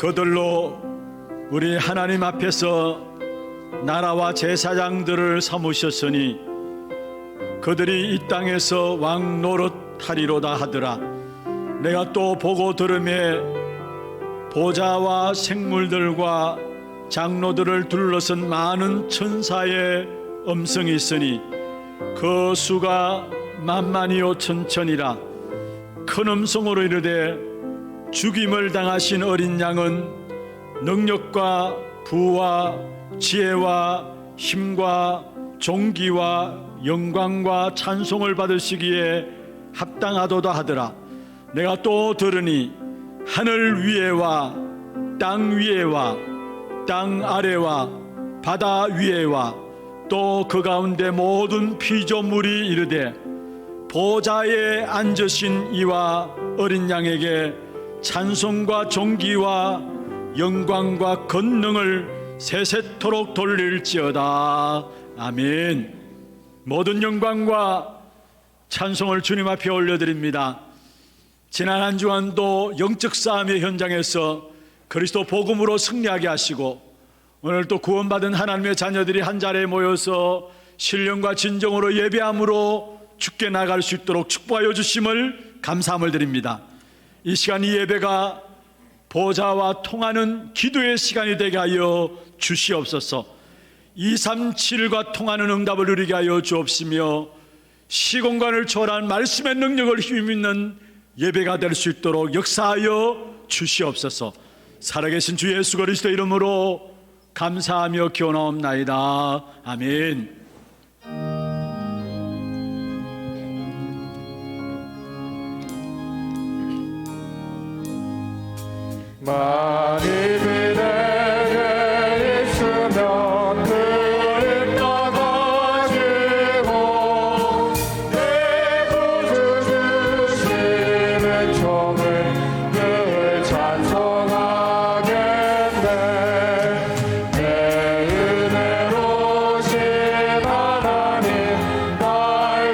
그들로 우리 하나님 앞에서 나라와 제사장들을 삼으셨으니 그들이 이 땅에서 왕 노릇하리로다 하더라. 내가 또 보고 들음에 보좌와 생물들과 장로들을 둘러선 많은 천사의 음성이 있으니 그 수가 만만이요 천천이라. 큰 음성으로 이르되 죽임을 당하신 어린 양은 능력과 부와 지혜와 힘과 존귀와 영광과 찬송을 받으시기에 합당하도다 하더라. 내가 또 들으니 하늘 위에와 땅 위에와 땅 아래와 바다 위에와 또 그 가운데 모든 피조물이 이르되 보좌에 앉으신 이와 어린 양에게 찬송과 존귀와 영광과 권능을 세세토록 돌릴지어다. 아멘. 모든 영광과 찬송을 주님 앞에 올려드립니다. 지난 한 주간도 영적 싸움의 현장에서 그리스도 복음으로 승리하게 하시고 오늘 또 구원받은 하나님의 자녀들이 한 자리에 모여서 신령과 진정으로 예배함으로 주께 나갈 수 있도록 축복하여 주심을 감사함을 드립니다. 이 시간 이 예배가 보좌와 통하는 기도의 시간이 되게 하여 주시옵소서. 237과 통하는 응답을 누리게 하여 주옵시며 시공간을 초월한 말씀의 능력을 힘입는 예배가 될 수 있도록 역사하여 주시옵소서. 살아계신 주 예수 그리스도 이름으로 감사하며 기원하옵나이다. 아멘. 만입이 내게 있으면 그를 따가지고 내 구주 주시는 종을 늘 찬송하겠네. 내 은혜로신 하나님 날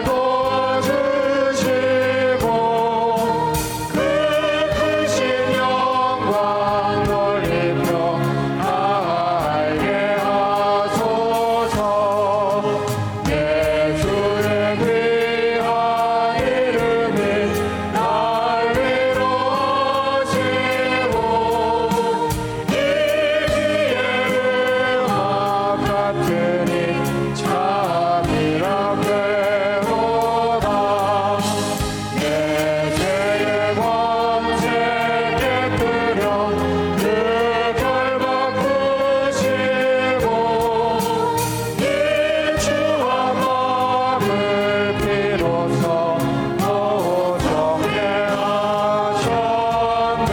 도와주시고 그 크신 영광 돌리며 알게 하소서. 예수의 귀한 이름이 날 위로하시고 이 귀의 음악 같으니 참이라 배우다. 내 죄의 권세 깨뜨려 그 결 바꾸시고 이 주와 마음을 비로소 모정케 하셨네.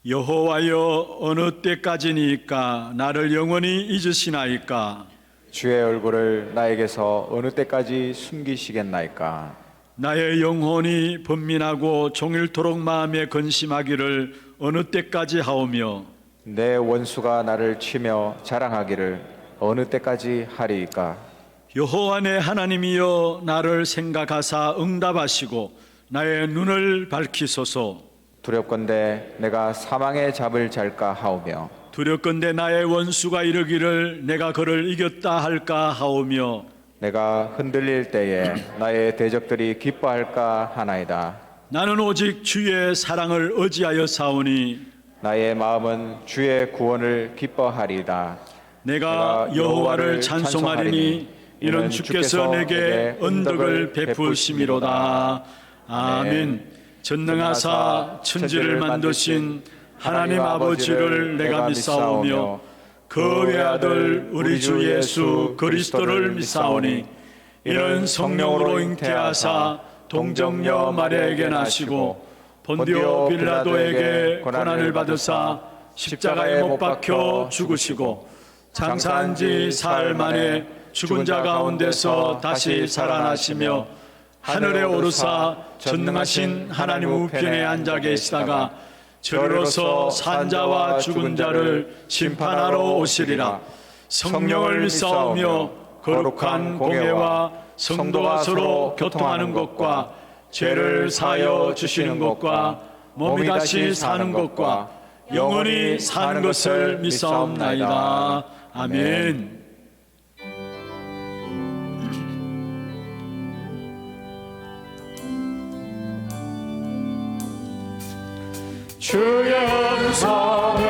여호와여 어느 때까지니까 나를 영원히 잊으시나이까. 주의 얼굴을 나에게서 어느 때까지 숨기시겠나이까. 나의 영혼이 번민하고 종일토록 마음에 근심하기를 어느 때까지 하오며 내 원수가 나를 치며 자랑하기를 어느 때까지 하리이까. 여호와 내 하나님이여 나를 생각하사 응답하시고 나의 눈을 밝히소서. 두렵건대 내가 사망의 잡을 잘까 하오며 두렵건대 나의 원수가 이르기를 내가 그를 이겼다 할까 하오며 내가 흔들릴 때에 나의 대적들이 기뻐할까 하나이다. 나는 오직 주의 사랑을 의지하여 사오니 나의 마음은 주의 구원을 기뻐하리이다. 내가 여호와를 찬송하리니 이는 주께서 내게 은덕을 베푸심이로다. 아멘. 전능하사 천지를 만드신 하나님 아버지를 내가 믿사오며 그 외아들 우리 주 예수 그리스도를 믿사오니 이는 성령으로 잉태하사 동정녀 마리아에게 나시고 본디오 빌라도에게 고난을 받으사 십자가에 못 박혀 죽으시고 장사한 지 사흘 만에 죽은 자 가운데서 다시 살아나시며 하늘에 오르사 전능하신 하나님 우편에 앉아 계시다가 저리로서 산자와 죽은 자를 심판하러 오시리라. 성령을 믿사오며 거룩한 공회와 성도가 서로 교통하는 것과 죄를 사하여 주시는 것과 몸이 다시 사는 것과 영원히 사는 것을 믿사옵나이다. 아멘. 주의 음성을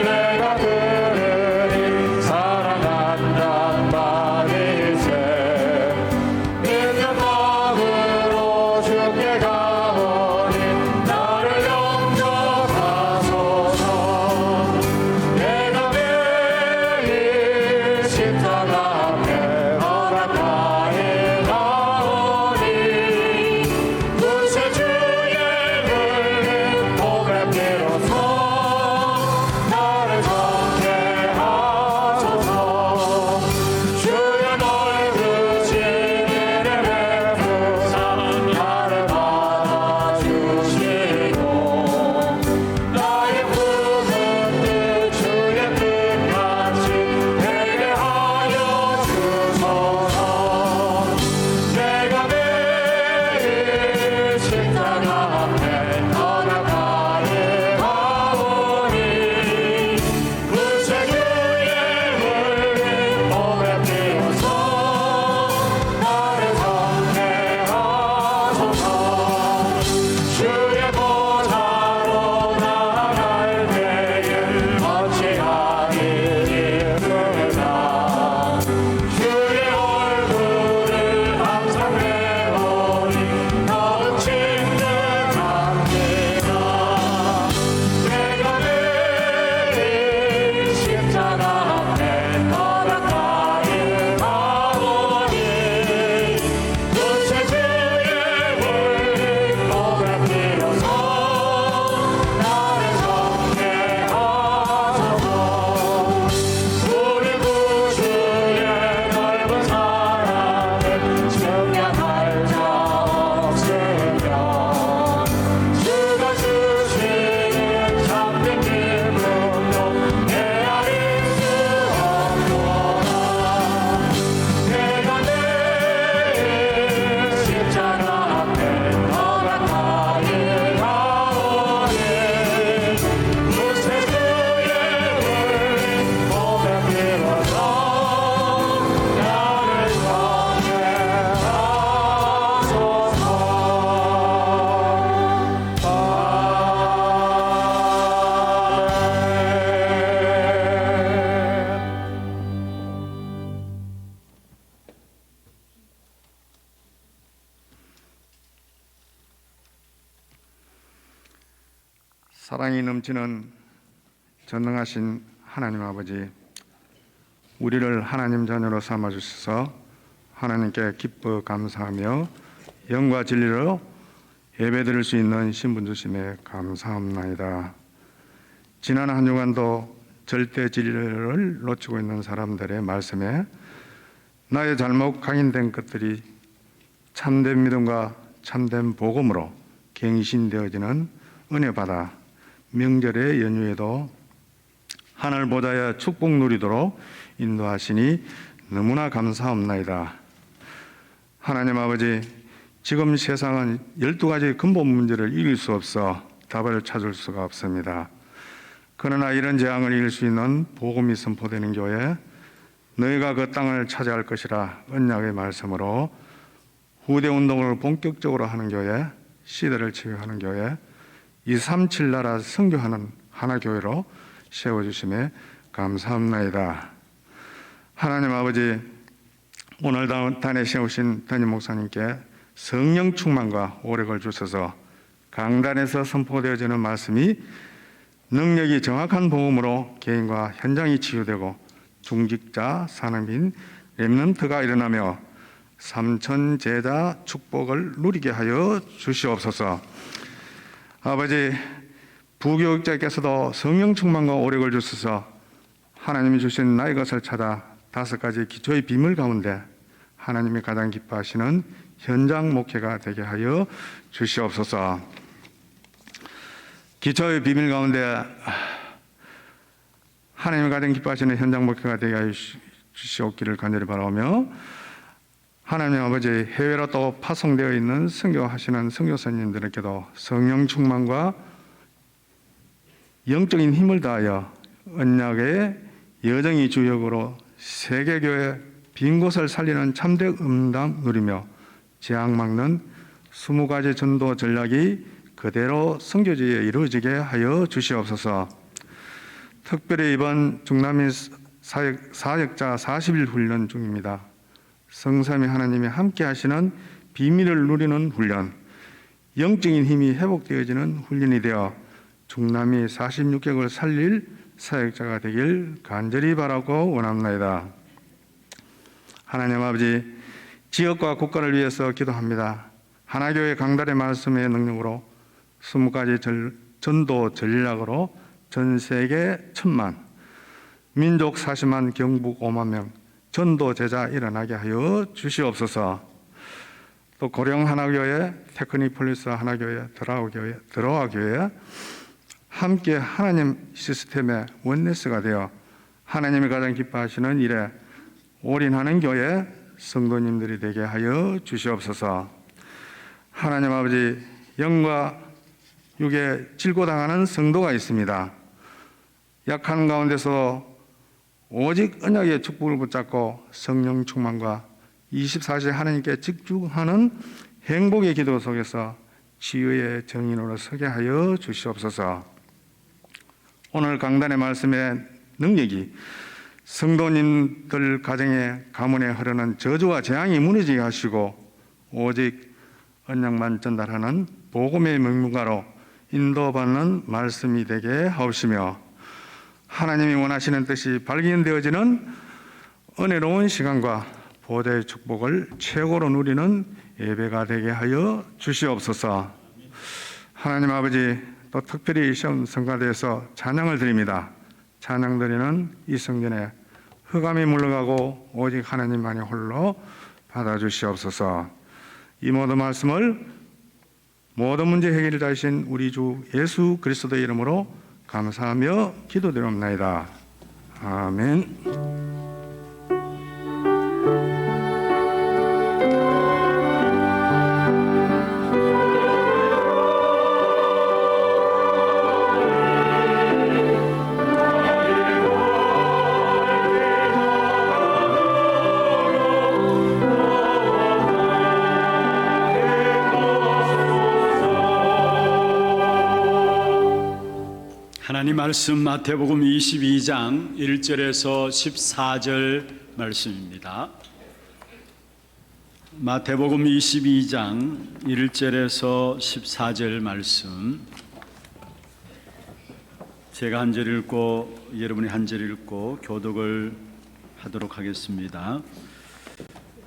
내가 들으니 사랑한단 말이세. 믿는 마음으로 주께 가오니 나를 영접하소서. 내가 매일 십자가 앞에 허락하에 나오니 구세 주의 흘린 복의 피로써 나를 정죄하소서. 주의 넓으신 이름의 부상 나를 받아주시고 나의 품은 뜻 주의 뜻같이 되게 하여 주소서. 내가 매일 십자가 앞에 허락하에 나오니 구세 주의 흘린 몸의 피로써 나를 정죄하소서. 주의 보좌로 나아갈 때에 어찌하리이까. 주의 얼굴을 항상 배우니 너는 친근합니다. 내가 매일 십자가 앞에 허락하에 나오니 구세 주의 흘린 몸의 피로써 나를 정죄하소서. 우리 구주의 넓은 사랑을 증명할 자 없으며 주가 주시는 참된 기쁨도 헤아릴 수 없도다. 내가 매일 십자가 앞에 허락하에 나오니 구세 주의 흘린 몸의 피로써 나를 사랑이 넘치는 전능하신 하나님 아버지, 우리를 하나님 자녀로 삼아 주셔서 하나님께 기뻐 감사하며 영과 진리로 예배드릴 수 있는 신분 주심에 감사합나이다. 지난 한 주간도 절대 진리를 놓치고 있는 사람들의 말씀에 나의 잘못 각인된 것들이 참된 믿음과 참된 복음으로 갱신되어지는 은혜 받아 명절의 연휴에도 하늘 보좌의 축복 누리도록 인도하시니 너무나 감사합나이다. 하나님 아버지, 지금 세상은 12가지 근본 문제를 이길 수 없어 답을 찾을 수가 없습니다. 그러나 이런 재앙을 이길 수 있는 복음이 선포되는 교회, 너희가 그 땅을 차지할 것이라 언약의 말씀으로 후대 운동을 본격적으로 하는 교회, 시대를 치유하는 교회, 237 나라 선교하는 하나교회로 세워주심에 감사합나이다. 하나님 아버지, 오늘 단에 세우신 담임 목사님께 성령 충만과 오력을 주셔서 강단에서 선포되어지는 말씀이 능력이 정확한 복음으로 개인과 현장이 치유되고 중직자, 산업인, 렘넌트가 일어나며 삼천 제자 축복을 누리게 하여 주시옵소서. 아버지, 부교육자께서도 성령 충만과 오력을 주셔서 하나님이 주신 나의 것을 찾아 5가지 기초의 비밀 가운데 하나님이 가장 기뻐하시는 현장 목회가 되게 하여 주시옵소서. 기초의 비밀 가운데 하나님의 가장 기뻐하시는 현장 목회가 되게 하여 주시옵기를 간절히 바라오며, 하나님 아버지, 해외로 또 파송되어 있는 선교하시는 선교사님들에게도 성령 충만과 영적인 힘을 다하여 언약의 여정이 주역으로 세계교회 빈 곳을 살리는 참된 응답 누리며 재앙 막는 20가지 전도 전략이 그대로 선교지에 이루어지게 하여 주시옵소서. 특별히 이번 중남미 사역자 40일 훈련 중입니다. 성삼위 하나님이 함께 하시는 비밀을 누리는 훈련, 영적인 힘이 회복되어지는 훈련이 되어 중남미 46개국을 살릴 사역자가 되길 간절히 바라고 원합니다. 하나님 아버지, 지역과 국가를 위해서 기도합니다. 하나교회 강달의 말씀의 능력으로 20가지 전도 전략으로 전 세계 1,000만, 민족 40만, 경북 5만 명 전도 제자 일어나게 하여 주시옵소서. 또 고령 하나교회, 테크니폴리스 하나교회, 드로아교회 함께 하나님 시스템의 원네스가 되어 하나님이 가장 기뻐하시는 일에 올인하는 교회 성도님들이 되게 하여 주시옵소서. 하나님 아버지, 영과 육에 질고당하는 성도가 있습니다. 약한 가운데서 오직 언약의 축복을 붙잡고 성령 충만과 24시간 하나님께 집중하는 행복의 기도 속에서 지혜의 정인으로 서게 하여 주시옵소서. 오늘 강단의 말씀의 능력이 성도님들 가정에 가문에 흐르는 저주와 재앙이 무너지게 하시고 오직 언약만 전달하는 복음의 명문가로 인도받는 말씀이 되게 하옵시며, 하나님이 원하시는 뜻이 발견되어지는 은혜로운 시간과 보좌의 축복을 최고로 누리는 예배가 되게 하여 주시옵소서. 하나님 아버지, 또 특별히 시험 성가대에서 찬양을 드립니다. 찬양 드리는 이 성전에 흑암이 물러가고 오직 하나님만이 홀로 받아주시옵소서. 이 모든 말씀을 모든 문제 해결을 다하신 우리 주 예수 그리스도의 이름으로 감사하며 기도드립니다. 아멘. 하나님 말씀 마태복음 22장 1절에서 14절 말씀입니다. 마태복음 22장 1절에서 14절 말씀, 제가 한 절 읽고 여러분이 한 절 읽고 교독을 하도록 하겠습니다.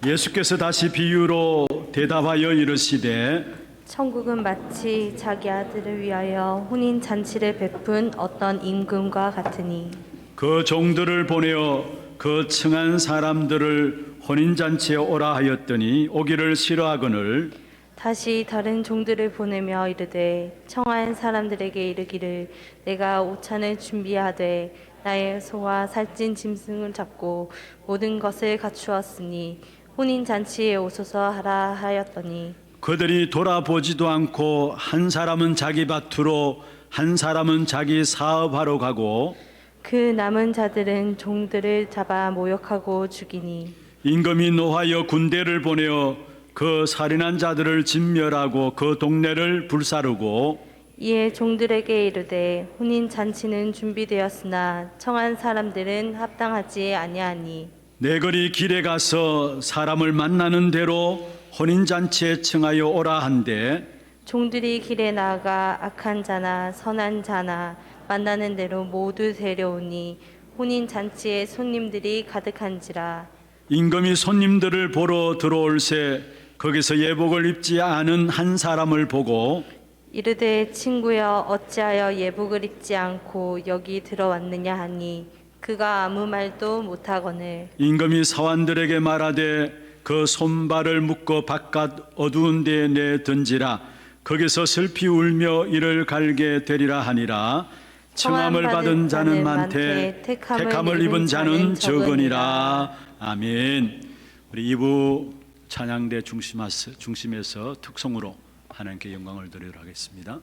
예수께서 다시 비유로 대답하여 이르시되, 천국은 마치 자기 아들을 위하여 혼인 잔치를 베푼 어떤 임금과 같으니, 그 종들을 보내어 그 청한 사람들을 혼인 잔치에 오라 하였더니 오기를 싫어하거늘 다시 다른 종들을 보내며 이르되 청한 사람들에게 이르기를 내가 오찬을 준비하되 나의 소와 살찐 짐승을 잡고 모든 것을 갖추었으니 혼인 잔치에 오소서 하라 하였더니, 그들이 돌아보지도 않고 한 사람은 자기 밭으로 한 사람은 자기 사업하러 가고 그 남은 자들은 종들을 잡아 모욕하고 죽이니, 임금이 노하여 군대를 보내어 그 살인한 자들을 진멸하고 그 동네를 불사르고, 이에 종들에게 이르되 혼인 잔치는 준비되었으나 청한 사람들은 합당하지 아니하니, 내거리 길에 가서 사람을 만나는 대로 혼인잔치에 청하여 오라 한데, 종들이 길에 나아가 악한 자나 선한 자나 만나는 대로 모두 데려오니 혼인 잔치에 손님들이 가득한지라. 임금이 손님들을 보러 들어올새 거기서 예복을 입지 않은 한 사람을 보고 이르되 친구여 어찌하여 예복을 입지 않고 여기 들어왔느냐 하니, 그가 아무 말도 못하거늘 임금이 사환들에게 말하되 그 손발을 묶어 바깥 어두운 데에 내 던지라. 거기서 슬피 울며 이를 갈게 되리라 하니라. 청함을 받은 자는 많되 택함을 입은 자는 적으니라. 아멘. 우리 2부 찬양대 중심에서 특송으로 하나님께 영광을 드리도록 하겠습니다.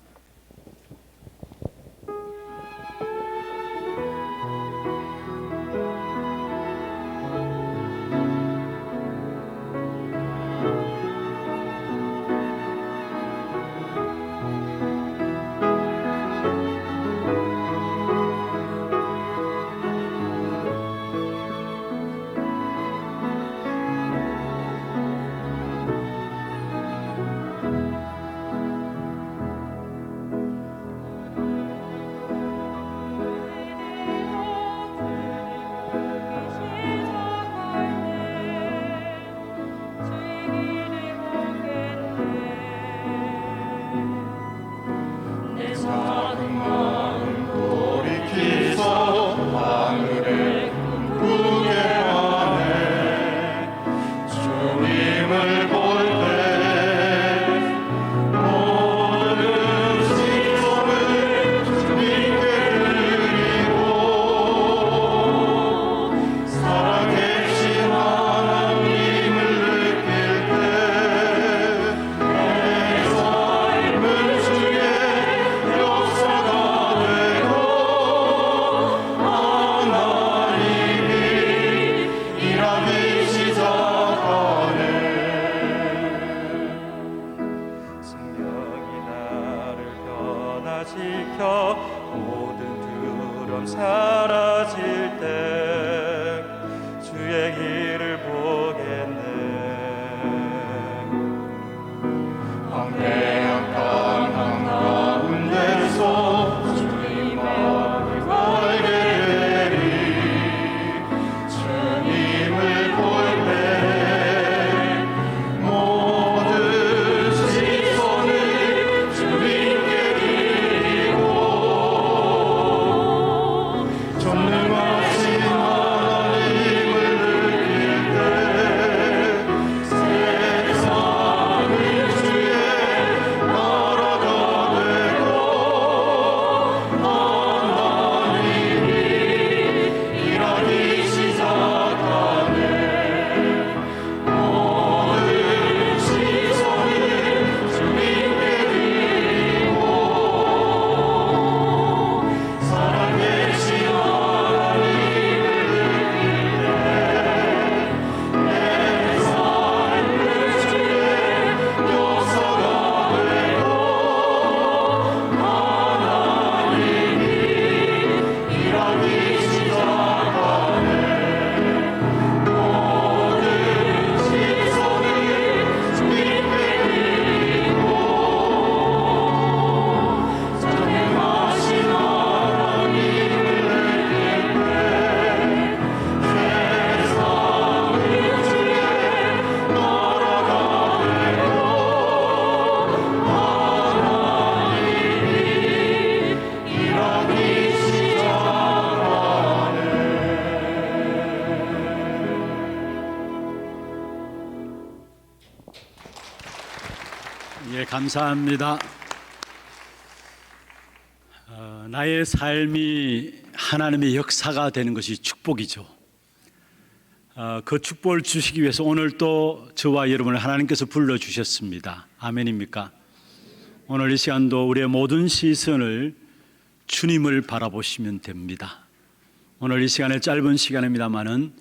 예, 감사합니다. 나의 삶이 하나님의 역사가 되는 것이 축복이죠. 그 축복을 주시기 위해서 오늘 또 저와 여러분을 하나님께서 불러주셨습니다. 아멘입니까? 오늘 이 시간도 우리의 모든 시선을 주님을 바라보시면 됩니다. 오늘 이 시간에 짧은 시간입니다마는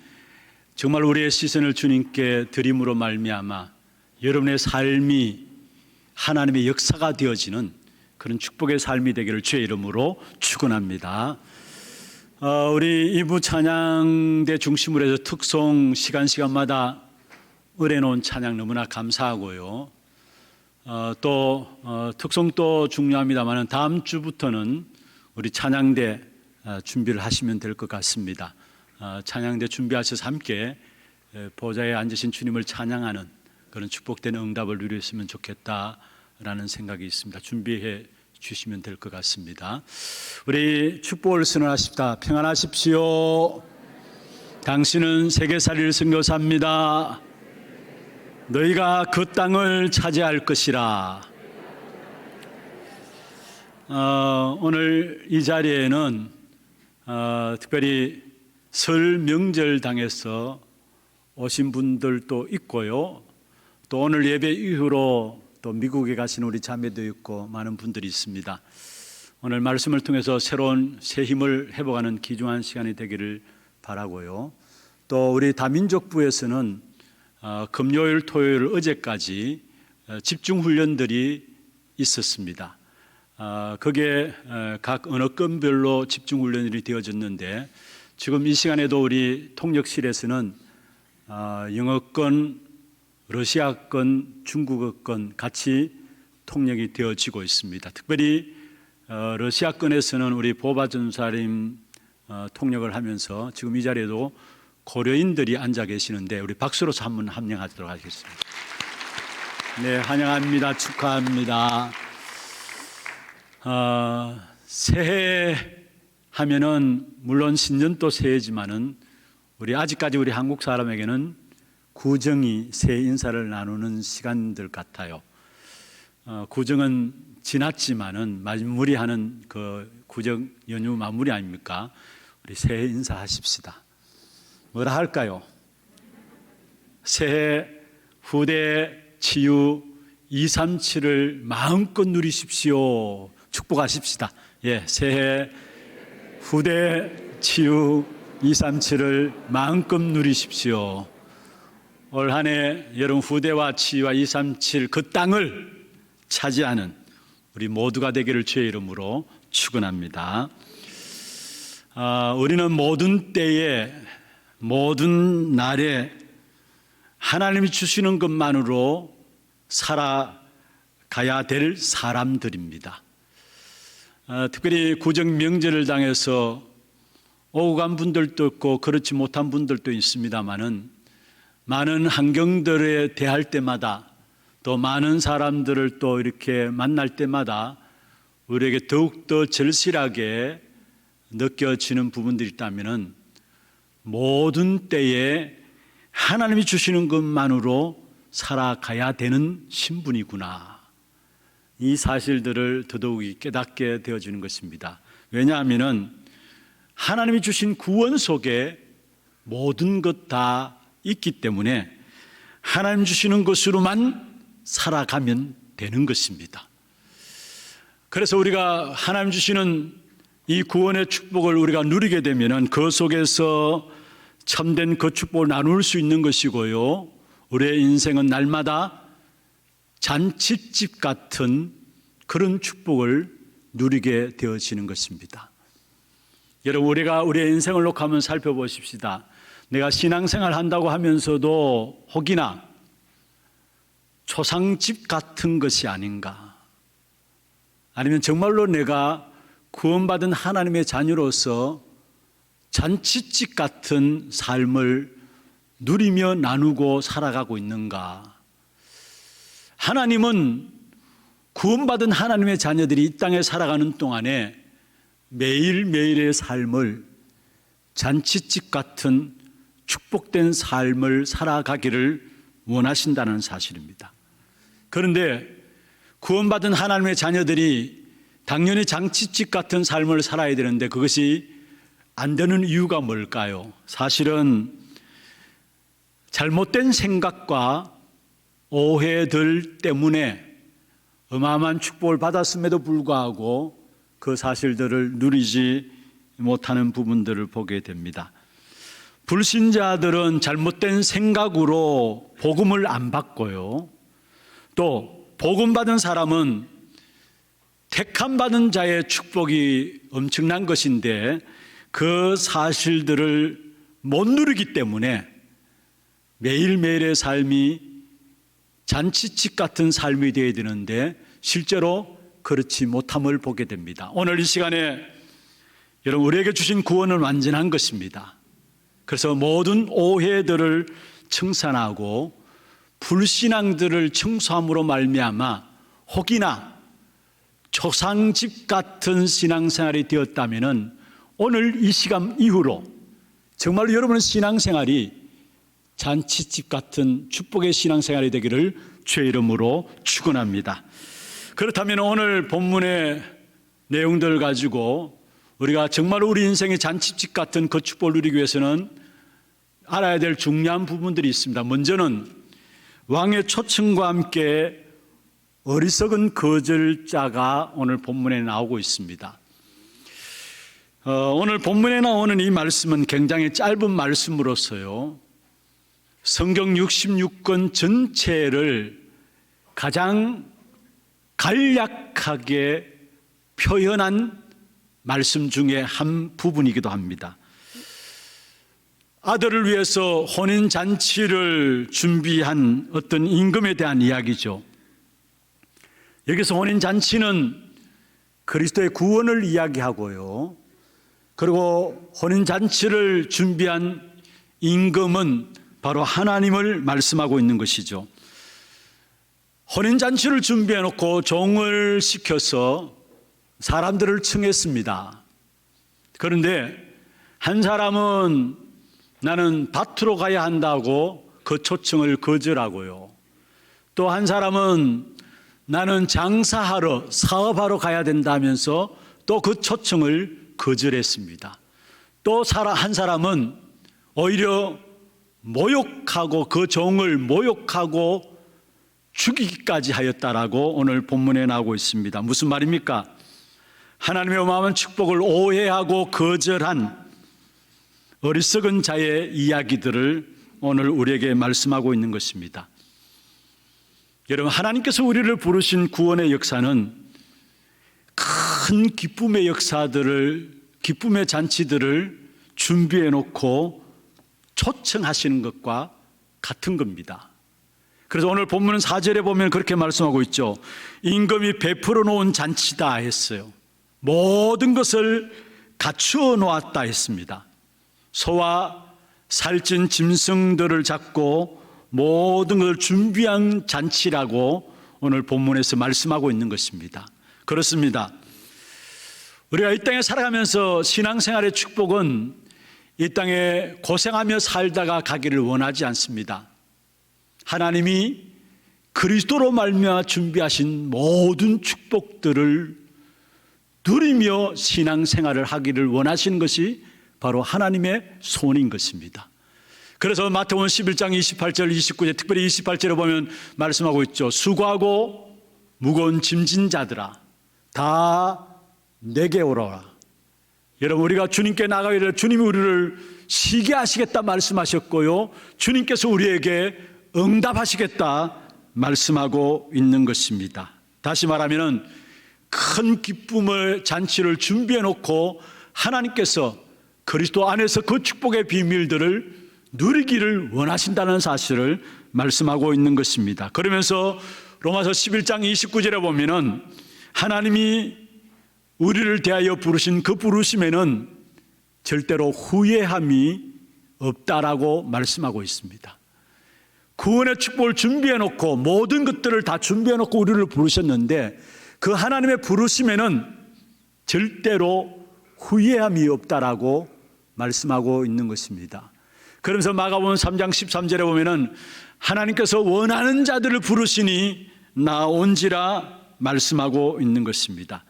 정말 우리의 시선을 주님께 드림으로 말미암아 여러분의 삶이 하나님의 역사가 되어지는 그런 축복의 삶이 되기를 주의 이름으로 축원합니다. 우리 2부 찬양대 중심으로 해서 특송 시간마다 의뢰놓은 찬양 너무나 감사하고요. 또 특송도 중요합니다만 다음 주부터는 우리 찬양대 준비를 하시면 될 것 같습니다. 찬양대 준비하셔서 함께 보좌에 앉으신 주님을 찬양하는 그런 축복된 응답을 누렸으면 좋겠다라는 생각이 있습니다. 준비해 주시면 될 것 같습니다. 우리 축복을 선언하십시다. 평안하십시오. 당신은 세계살이를 선교사입니다. 너희가 그 땅을 차지할 것이라. 오늘 이 자리에는 특별히 설 명절 당에서 오신 분들도 있고요. 또 오늘 예배 이후로 또 미국에 가신 우리 자매도 있고 많은 분들이 있습니다. 오늘 말씀을 통해서 새로운 새 힘을 회복하는 귀중한 시간이 되기를 바라고요. 또 우리 다민족부에서는 금요일, 토요일, 어제까지 집중 훈련들이 있었습니다. 거기에 각 언어권별로 집중 훈련이 되어졌는데 지금 이 시간에도 우리 통역실에서는 영어권, 러시아권, 중국어권 같이 통역이 되어지고 있습니다. 특별히 러시아권에서는 우리 보바 전사님 통역을 하면서 지금 이 자리에도 고려인들이 앉아 계시는데 우리 박수로 한번 함령하도록 하겠습니다. 네, 환영합니다. 축하합니다. 새해 하면은 물론 신년도 새해지만은 아직까지 우리 한국 사람에게는 구정이 새해 인사를 나누는 시간들 같아요. 구정은 지났지만은 마무리하는 그 구정 연휴 마무리 아닙니까? 우리 새해 인사하십시다. 뭐라 할까요? 새해 후대 치유 237을 마음껏 누리십시오. 축복하십시다. 예, 새해 후대 치유 237을 마음껏 누리십시오. 올 한 해 여러분 후대와 치유와 237 그 땅을 차지하는 우리 모두가 되기를 주의 이름으로 축원합니다. 우리는 모든 때에 모든 날에 하나님이 주시는 것만으로 살아가야 될 사람들입니다. 특별히 구정 명절을 당해서 오고 간 분들도 있고 그렇지 못한 분들도 있습니다만은 많은 환경들에 대할 때마다 또 많은 사람들을 또 이렇게 만날 때마다 우리에게 더욱더 절실하게 느껴지는 부분들이 있다면은 모든 때에 하나님이 주시는 것만으로 살아가야 되는 신분이구나. 이 사실들을 더더욱이 깨닫게 되어지는 것입니다. 왜냐하면은 하나님이 주신 구원 속에 모든 것 다 있기 때문에 하나님 주시는 것으로만 살아가면 되는 것입니다. 그래서 우리가 하나님 주시는 이 구원의 축복을 우리가 누리게 되면은 그 속에서 참된 그 축복을 나눌 수 있는 것이고요. 우리의 인생은 날마다 잔치집 같은 그런 축복을 누리게 되어지는 것입니다. 여러분, 우리가 우리의 인생을 놓고 한번 살펴보십시다. 내가 신앙생활 한다고 하면서도 혹이나 초상집 같은 것이 아닌가? 아니면 정말로 내가 구원받은 하나님의 자녀로서 잔치집 같은 삶을 누리며 나누고 살아가고 있는가? 하나님은 구원받은 하나님의 자녀들이 이 땅에 살아가는 동안에 매일매일의 삶을 잔치집 같은 축복된 삶을 살아가기를 원하신다는 사실입니다. 그런데 구원받은 하나님의 자녀들이 당연히 잔치집 같은 삶을 살아야 되는데 그것이 안 되는 이유가 뭘까요? 사실은 잘못된 생각과 오해들 때문에 어마어마한 축복을 받았음에도 불구하고 그 사실들을 누리지 못하는 부분들을 보게 됩니다. 불신자들은 잘못된 생각으로 복음을 안 받고요. 또 복음 받은 사람은 택함 받은 자의 축복이 엄청난 것인데 그 사실들을 못 누리기 때문에 매일매일의 삶이 잔치집 같은 삶이 되어야 되는데 실제로 그렇지 못함을 보게 됩니다. 오늘 이 시간에 여러분 우리에게 주신 구원은 완전한 것입니다. 그래서 모든 오해들을 청산하고 불신앙들을 청소함으로 말미암아 혹이나 초상집 같은 신앙생활이 되었다면 오늘 이 시간 이후로 정말로 여러분의 신앙생활이 잔치집 같은 축복의 신앙생활이 되기를 주의 이름으로 축원합니다. 그렇다면 오늘 본문에 내용들을 가지고 우리가 정말 우리 인생의 잔치집 같은 그 축복을 누리기 위해서는 알아야 될 중요한 부분들이 있습니다. 먼저는 왕의 초청과 함께 어리석은 거절자가 오늘 본문에 나오고 있습니다. 오늘 본문에 나오는 이 말씀은 굉장히 짧은 말씀으로서요, 성경 66권 전체를 가장 간략하게 표현한 말씀 중에 한 부분이기도 합니다. 아들을 위해서 혼인잔치를 준비한 어떤 임금에 대한 이야기죠. 여기서 혼인잔치는 그리스도의 구원을 이야기하고요, 그리고 혼인잔치를 준비한 임금은 바로 하나님을 말씀하고 있는 것이죠. 혼인잔치를 준비해 놓고 종을 시켜서 사람들을 청했습니다. 그런데 한 사람은 나는 밭으로 가야 한다고 그 초청을 거절하고요, 또 한 사람은 나는 장사하러 사업하러 가야 된다면서 또 그 초청을 거절했습니다. 또 한 사람은 오히려 모욕하고 그 종을 모욕하고 죽이기까지 하였다라고 오늘 본문에 나오고 있습니다. 무슨 말입니까? 하나님의 어마어마한 축복을 오해하고 거절한 어리석은 자의 이야기들을 오늘 우리에게 말씀하고 있는 것입니다. 여러분, 하나님께서 우리를 부르신 구원의 역사는 큰 기쁨의 역사들을, 기쁨의 잔치들을 준비해 놓고 초청하시는 것과 같은 겁니다. 그래서 오늘 본문 4절에 보면 그렇게 말씀하고 있죠. 임금이 베풀어 놓은 잔치다 했어요. 모든 것을 갖추어 놓았다 했습니다. 소와 살찐 짐승들을 잡고 모든 것을 준비한 잔치라고 오늘 본문에서 말씀하고 있는 것입니다. 그렇습니다. 우리가 이 땅에 살아가면서 신앙생활의 축복은 이 땅에 고생하며 살다가 가기를 원하지 않습니다. 하나님이 그리스도로 말미암아 준비하신 모든 축복들을 누리며 신앙생활을 하기를 원하시는 것이 바로 하나님의 손인 것입니다. 그래서 마태복음 11장 28절 29절, 특별히 28절에 보면 말씀하고 있죠. 수고하고 무거운 짐진 자들아 다 내게 오라라. 여러분, 우리가 주님께 나가기를 주님이 우리를 쉬게 하시겠다 말씀하셨고요, 주님께서 우리에게 응답하시겠다 말씀하고 있는 것입니다. 다시 말하면 큰 기쁨의 잔치를 준비해 놓고 하나님께서 그리스도 안에서 그 축복의 비밀들을 누리기를 원하신다는 사실을 말씀하고 있는 것입니다. 그러면서 로마서 11장 29절에 보면은 하나님이 우리를 대하여 부르신 그 부르심에는 절대로 후회함이 없다라고 말씀하고 있습니다. 구원의 축복을 준비해 놓고 모든 것들을 다 준비해 놓고 우리를 부르셨는데 그 하나님의 부르심에는 절대로 후회함이 없다라고 말씀하고 있는 것입니다. 그러면서 마가복음 3장 13절에 보면은 하나님께서 원하는 자들을 부르시니 나온지라 말씀하고 있는 것입니다.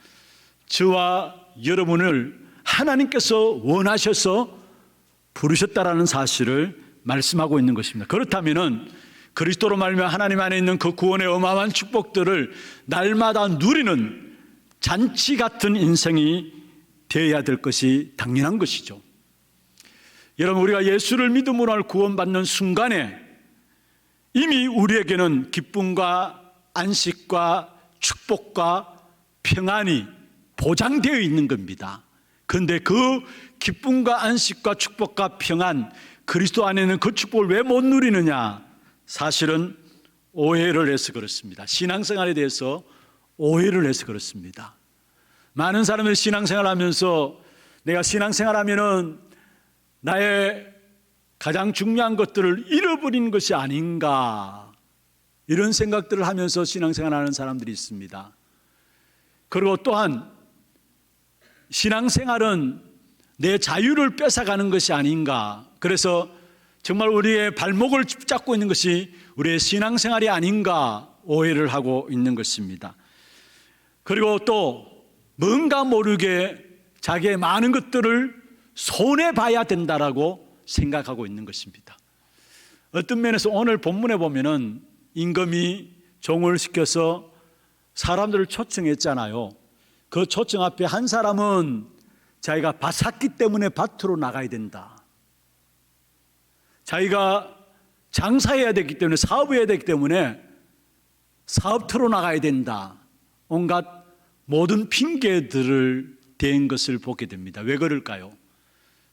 저와 여러분을 하나님께서 원하셔서 부르셨다라는 사실을 말씀하고 있는 것입니다. 그렇다면은 그리스도로 말미암아 하나님 안에 있는 그 구원의 어마어마한 축복들을 날마다 누리는 잔치 같은 인생이 되어야 될 것이 당연한 것이죠. 여러분, 우리가 예수를 믿음으로 구원받는 순간에 이미 우리에게는 기쁨과 안식과 축복과 평안이 보장되어 있는 겁니다. 그런데 그 기쁨과 안식과 축복과 평안, 그리스도 안에 있는 그 축복을 왜 못 누리느냐? 사실은 오해를 해서 그렇습니다. 신앙생활에 대해서 오해를 해서 그렇습니다. 많은 사람들이 신앙생활을 하면서 내가 신앙생활하면은 나의 가장 중요한 것들을 잃어버리는 것이 아닌가, 이런 생각들을 하면서 신앙생활하는 사람들이 있습니다. 그리고 또한 신앙생활은 내 자유를 뺏어가는 것이 아닌가, 그래서 정말 우리의 발목을 붙잡고 있는 것이 우리의 신앙생활이 아닌가 오해를 하고 있는 것입니다. 그리고 또 뭔가 모르게 자기의 많은 것들을 손해봐야 된다라고 생각하고 있는 것입니다. 어떤 면에서 오늘 본문에 보면은 임금이 종을 시켜서 사람들을 초청했잖아요. 그 초청 앞에 한 사람은 자기가 밭 샀기 때문에 밭으로 나가야 된다. 자기가 장사해야 되기 때문에 사업해야 되기 때문에 사업터로 나가야 된다. 온갖 모든 핑계들을 댄 것을 보게 됩니다. 왜 그럴까요?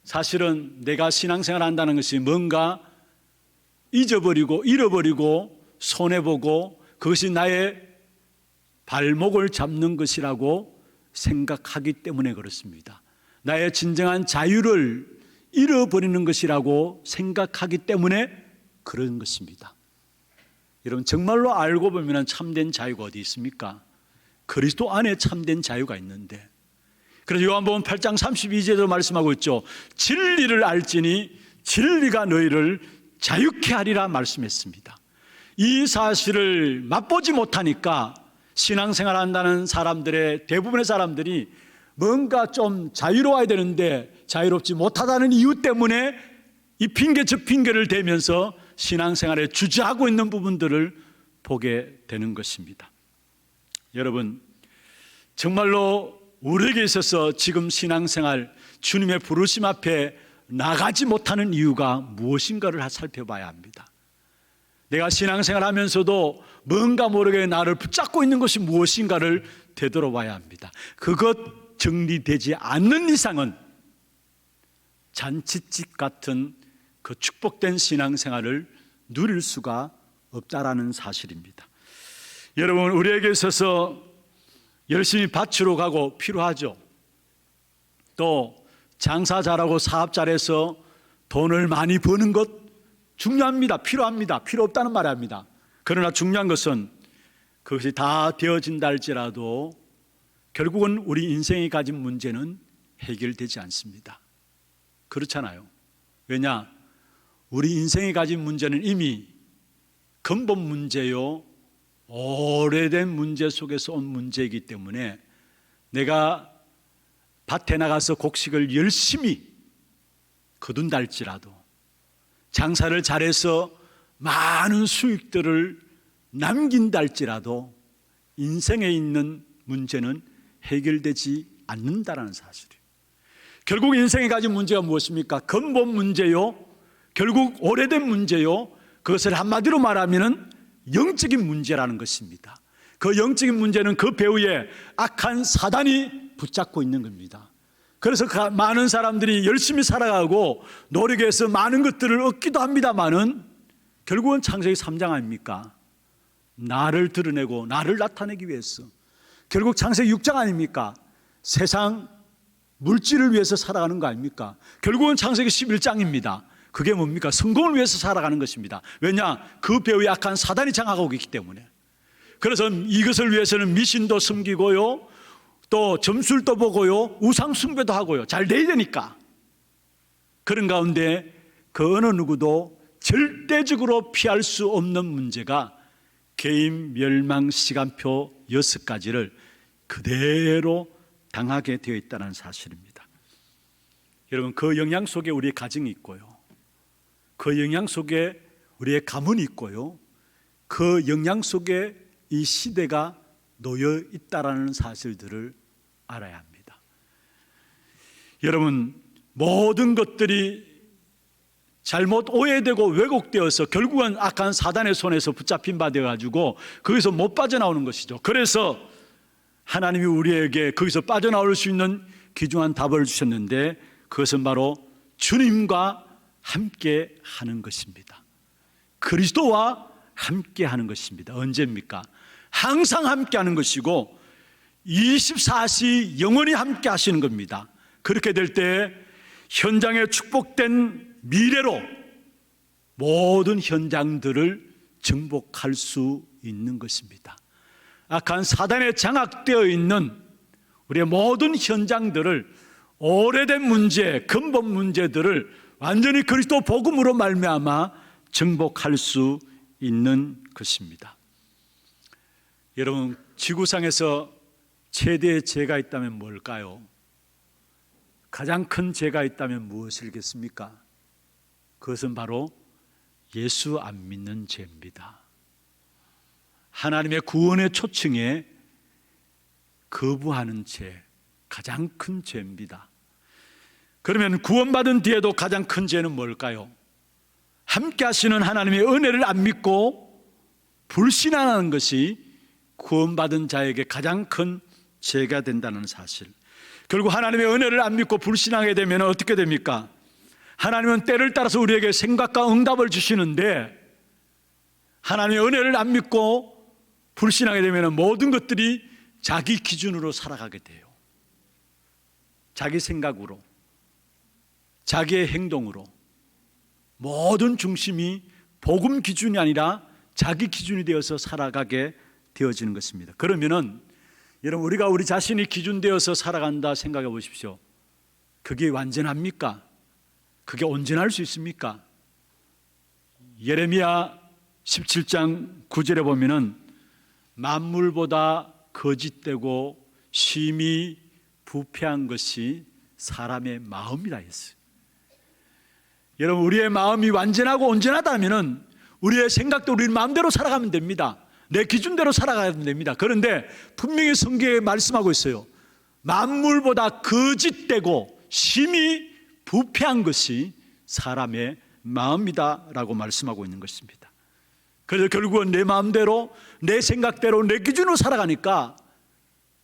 사실은 내가 신앙생활 한다는 것이 뭔가 잊어버리고 잃어버리고 손해보고 그것이 나의 발목을 잡는 것이라고 생각하기 때문에 그렇습니다. 나의 진정한 자유를 잃어버리는 것이라고 생각하기 때문에 그런 것입니다. 여러분, 정말로 알고 보면 참된 자유가 어디 있습니까? 그리스도 안에 참된 자유가 있는데, 그래서 요한복음 8장 32절에도 말씀하고 있죠. 진리를 알지니 진리가 너희를 자유케 하리라 말씀했습니다. 이 사실을 맛보지 못하니까 신앙생활 한다는 사람들의 대부분의 사람들이 뭔가 좀 자유로워야 되는데 자유롭지 못하다는 이유 때문에 이 핑계 저 핑계를 대면서 신앙생활에 주저하고 있는 부분들을 보게 되는 것입니다. 여러분, 정말로 우리에게 있어서 지금 신앙생활 주님의 부르심 앞에 나가지 못하는 이유가 무엇인가를 살펴봐야 합니다. 내가 신앙생활 하면서도 뭔가 모르게 나를 붙잡고 있는 것이 무엇인가를 되돌아봐야 합니다. 그것 정리되지 않는 이상은 잔치집 같은 그 축복된 신앙생활을 누릴 수가 없다라는 사실입니다. 여러분, 우리에게 있어서 열심히 밭으로 가고 필요하죠. 또 장사 잘하고 사업 잘해서 돈을 많이 버는 것 중요합니다. 필요합니다. 필요 없다는 말이 아닙니다. 그러나 중요한 것은 그것이 다 되어진다 할지라도 결국은 우리 인생이 가진 문제는 해결되지 않습니다. 그렇잖아요. 왜냐? 우리 인생이 가진 문제는 이미 근본 문제요, 오래된 문제 속에서 온 문제이기 때문에 내가 밭에 나가서 곡식을 열심히 거둔다 할지라도, 장사를 잘해서 많은 수익들을 남긴다 할지라도 인생에 있는 문제는 해결되지 않는다는 사실이에요. 결국 인생에 가진 문제가 무엇입니까? 근본 문제요, 결국 오래된 문제요, 그것을 한마디로 말하면 영적인 문제라는 것입니다. 그 영적인 문제는 그 배후에 악한 사단이 붙잡고 있는 겁니다. 그래서 많은 사람들이 열심히 살아가고 노력해서 많은 것들을 얻기도 합니다만은 결국은 창세기 3장 아닙니까? 나를 드러내고 나를 나타내기 위해서. 결국 창세기 6장 아닙니까? 세상 물질을 위해서 살아가는 거 아닙니까? 결국은 창세기 11장입니다. 그게 뭡니까? 성공을 위해서 살아가는 것입니다. 왜냐? 그 배후에 악한 사단이 장악하고 있기 때문에. 그래서 이것을 위해서는 미신도 숨기고요, 또 점술도 보고요, 우상 숭배도 하고요, 잘 돼야 되니까. 그런 가운데 그 어느 누구도 절대적으로 피할 수 없는 문제가 개인 멸망 시간표 6가지를 그대로 당하게 되어 있다는 사실입니다. 여러분, 그 영향 속에 우리의 가정이 있고요, 그 영향 속에 우리의 가문이 있고요, 그 영향 속에 이 시대가 놓여 있다라는 사실들을 알아야 합니다. 여러분, 모든 것들이 잘못 오해되고 왜곡되어서 결국은 악한 사단의 손에서 붙잡힌 바 되어가지고 거기서 못 빠져나오는 것이죠. 그래서 하나님이 우리에게 거기서 빠져나올 수 있는 귀중한 답을 주셨는데, 그것은 바로 주님과 함께 하는 것입니다. 그리스도와 함께 하는 것입니다. 언제입니까? 항상 함께 하는 것이고 24시 영원히 함께 하시는 겁니다. 그렇게 될 때 현장의 축복된 미래로 모든 현장들을 정복할 수 있는 것입니다. 악한 사단에 장악되어 있는 우리의 모든 현장들을, 오래된 문제, 근본 문제들을 완전히 그리스도 복음으로 말미암아 정복할 수 있는 것입니다. 여러분, 지구상에서 최대의 죄가 있다면 뭘까요? 가장 큰 죄가 있다면 무엇이겠습니까? 그것은 바로 예수 안 믿는 죄입니다. 하나님의 구원의 초청에 거부하는 죄, 가장 큰 죄입니다. 그러면 구원받은 뒤에도 가장 큰 죄는 뭘까요? 함께 하시는 하나님의 은혜를 안 믿고 불신하는 것이 구원받은 자에게 가장 큰 죄가 된다는 사실. 결국 하나님의 은혜를 안 믿고 불신하게 되면 어떻게 됩니까? 하나님은 때를 따라서 우리에게 생각과 응답을 주시는데 하나님의 은혜를 안 믿고 불신하게 되면 모든 것들이 자기 기준으로 살아가게 돼요. 자기 생각으로, 자기의 행동으로 모든 중심이 복음 기준이 아니라 자기 기준이 되어서 살아가게 되어지는 것입니다. 그러면은 여러분, 우리가 우리 자신이 기준되어서 살아간다 생각해 보십시오. 그게 완전합니까? 그게 온전할 수 있습니까? 예레미야 17장 9절에 보면은 만물보다 거짓되고 심히 부패한 것이 사람의 마음이라 했어요. 여러분, 우리의 마음이 완전하고 온전하다면은 우리의 생각도 우리 마음대로 살아가면 됩니다. 내 기준대로 살아가면 됩니다. 그런데 분명히 성경에 말씀하고 있어요. 만물보다 거짓되고 심히 부패한 것이 사람의 마음이다라고 말씀하고 있는 것입니다. 그래서 결국은 내 마음대로, 내 생각대로, 내 기준으로 살아가니까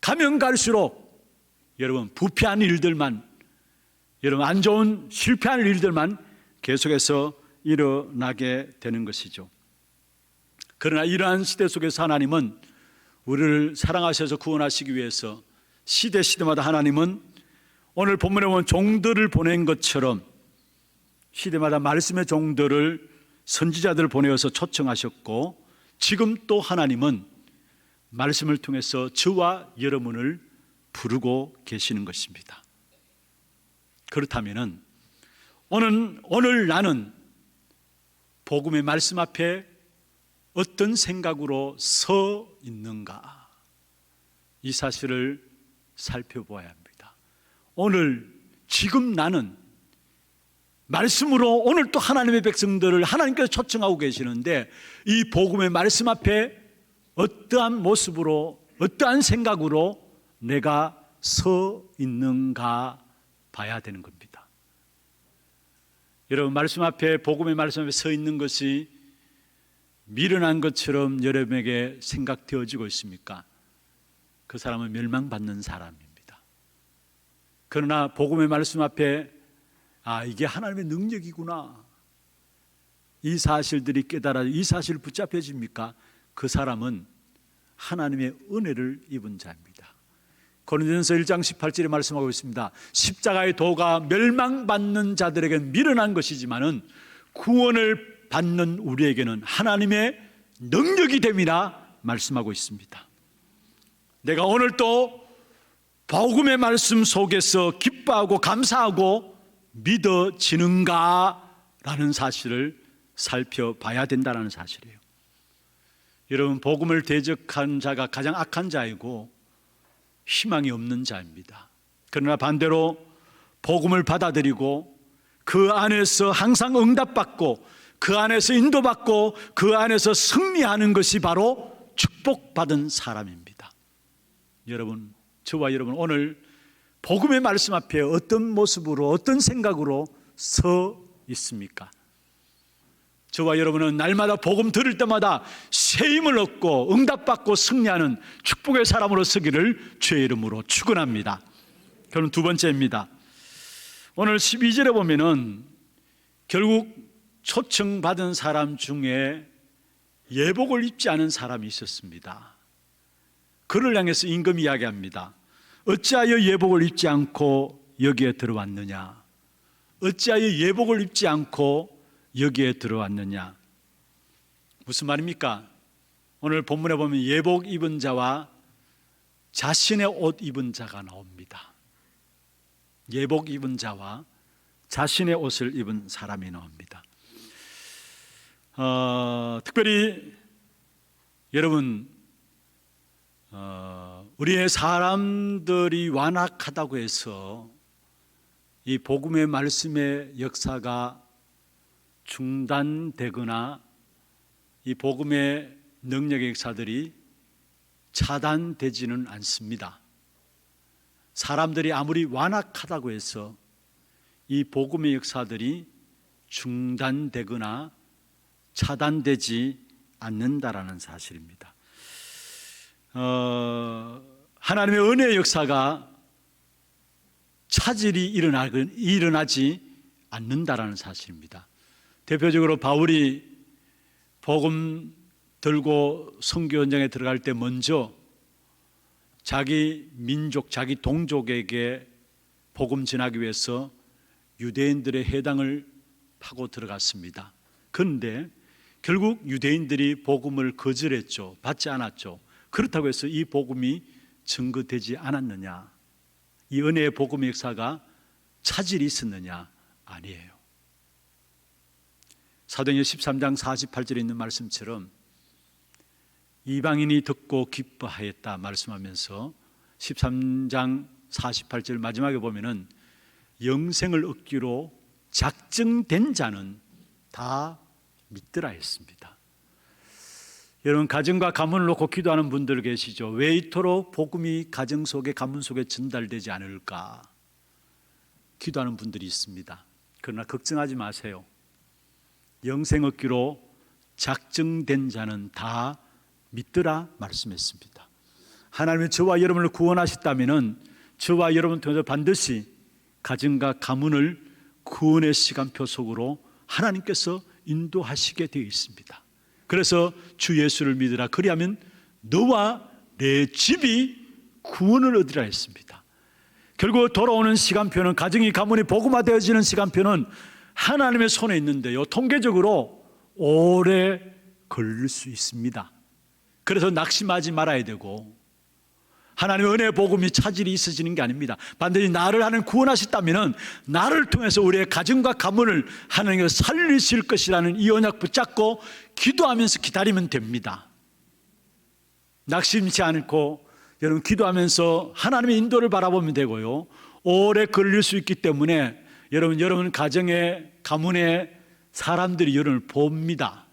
가면 갈수록 여러분 부패한 일들만, 여러분 안 좋은 실패한 일들만 계속해서 일어나게 되는 것이죠. 그러나 이러한 시대 속에서 하나님은 우리를 사랑하셔서 구원하시기 위해서 시대마다 하나님은 오늘 본문에 보면 종들을 보낸 것처럼 시대마다 말씀의 종들을, 선지자들을 보내어서 초청하셨고, 지금 또 하나님은 말씀을 통해서 저와 여러분을 부르고 계시는 것입니다. 그렇다면 오늘 나는 복음의 말씀 앞에 어떤 생각으로 서 있는가, 이 사실을 살펴보아야 합니다. 오늘 지금 나는 말씀으로 오늘 또 하나님의 백성들을 하나님께서 초청하고 계시는데 이 복음의 말씀 앞에 어떠한 모습으로, 어떠한 생각으로 내가 서 있는가 봐야 되는 겁니다. 여러분, 말씀 앞에, 복음의 말씀 앞에 서 있는 것이 미련한 것처럼 여러분에게 생각되어지고 있습니까? 그 사람은 멸망받는 사람입니다. 그러나 복음의 말씀 앞에 이게 하나님의 능력이구나, 이 사실들이 깨달아, 이 사실 붙잡혀집니까? 그 사람은 하나님의 은혜를 입은 자입니다. 고린도전서 1장 18절에 말씀하고 있습니다. 십자가의 도가 멸망받는 자들에게는 미련한 것이지만은 구원을 받는 우리에게는 하나님의 능력이 됨이라 말씀하고 있습니다. 내가 오늘 또 복음의 말씀 속에서 기뻐하고 감사하고 믿어지는가 라는 사실을 살펴봐야 된다는 사실이에요. 여러분, 복음을 대적한 자가 가장 악한 자이고 희망이 없는 자입니다. 그러나 반대로 복음을 받아들이고 그 안에서 항상 응답받고 그 안에서 인도받고 그 안에서 승리하는 것이 바로 축복받은 사람입니다. 여러분, 저와 여러분 오늘 복음의 말씀 앞에 어떤 모습으로, 어떤 생각으로 서 있습니까? 저와 여러분은 날마다 복음 들을 때마다 새 힘을 얻고 응답받고 승리하는 축복의 사람으로 서기를 주의 이름으로 축원합니다. 그럼 두 번째입니다. 오늘 12절에 보면은 결국 초청받은 사람 중에 예복을 입지 않은 사람이 있었습니다. 그를 향해서 임금이 이야기합니다. 어찌하여 예복을 입지 않고 여기에 들어왔느냐? 어찌하여 예복을 입지 않고 여기에 들어왔느냐? 무슨 말입니까? 오늘 본문에 보면 예복 입은 자와 자신의 옷 입은 자가 나옵니다. 예복 입은 자와 자신의 옷을 입은 사람이 나옵니다. 특별히 여러분, 우리의 사람들이 완악하다고 해서 이 복음의 말씀의 역사가 중단되거나 이 복음의 능력의 역사들이 차단되지는 않습니다. 사람들이 아무리 완악하다고 해서 이 복음의 역사들이 중단되거나 차단되지 않는다라는 사실입니다. 하나님의 은혜의 역사가 차질이 일어나지 않는다라는 사실입니다. 대표적으로 바울이 복음 들고 선교 현장에 들어갈 때 먼저 자기 민족, 자기 동족에게 복음 전하기 위해서 유대인들의 회당을 파고 들어갔습니다. 그런데 결국 유대인들이 복음을 거절했죠. 받지 않았죠. 그렇다고 해서 이 복음이 증거되지 않았느냐? 이 은혜의 복음의 역사가 차질이 있었느냐? 아니에요. 사도행전 13장 48절에 있는 말씀처럼 이방인이 듣고 기뻐하였다 말씀하면서 13장 48절 마지막에 보면은 영생을 얻기로 작정된 자는 다 믿더라 했습니다. 여러분, 가정과 가문을 놓고 기도하는 분들 계시죠? 왜 이토록 복음이 가정 속에, 가문 속에 전달되지 않을까 기도하는 분들이 있습니다. 그러나 걱정하지 마세요. 영생 얻기로 작정된 자는 다 믿더라 말씀했습니다. 하나님이 저와 여러분을 구원하셨다면 저와 여러분 통해서 반드시 가정과 가문을 구원의 시간표 속으로 하나님께서 인도하시게 되어 있습니다. 그래서 주 예수를 믿으라. 그리하면 너와 내 집이 구원을 얻으라 했습니다. 결국 돌아오는 시간표는, 가정이 가문이 복음화되어지는 시간표는 하나님의 손에 있는데요, 통계적으로 오래 걸릴 수 있습니다. 그래서 낙심하지 말아야 되고, 하나님의 은혜의 복음이 차질이 있어지는 게 아닙니다. 반드시 나를 하나님 구원하셨다면 나를 통해서 우리의 가정과 가문을 하나님께서 살리실 것이라는 이 언약 붙잡고 기도하면서 기다리면 됩니다. 낙심치 않고 여러분 기도하면서 하나님의 인도를 바라보면 되고요, 오래 걸릴 수 있기 때문에 여러분 가정의 가문의 사람들이 여러분을 봅니다.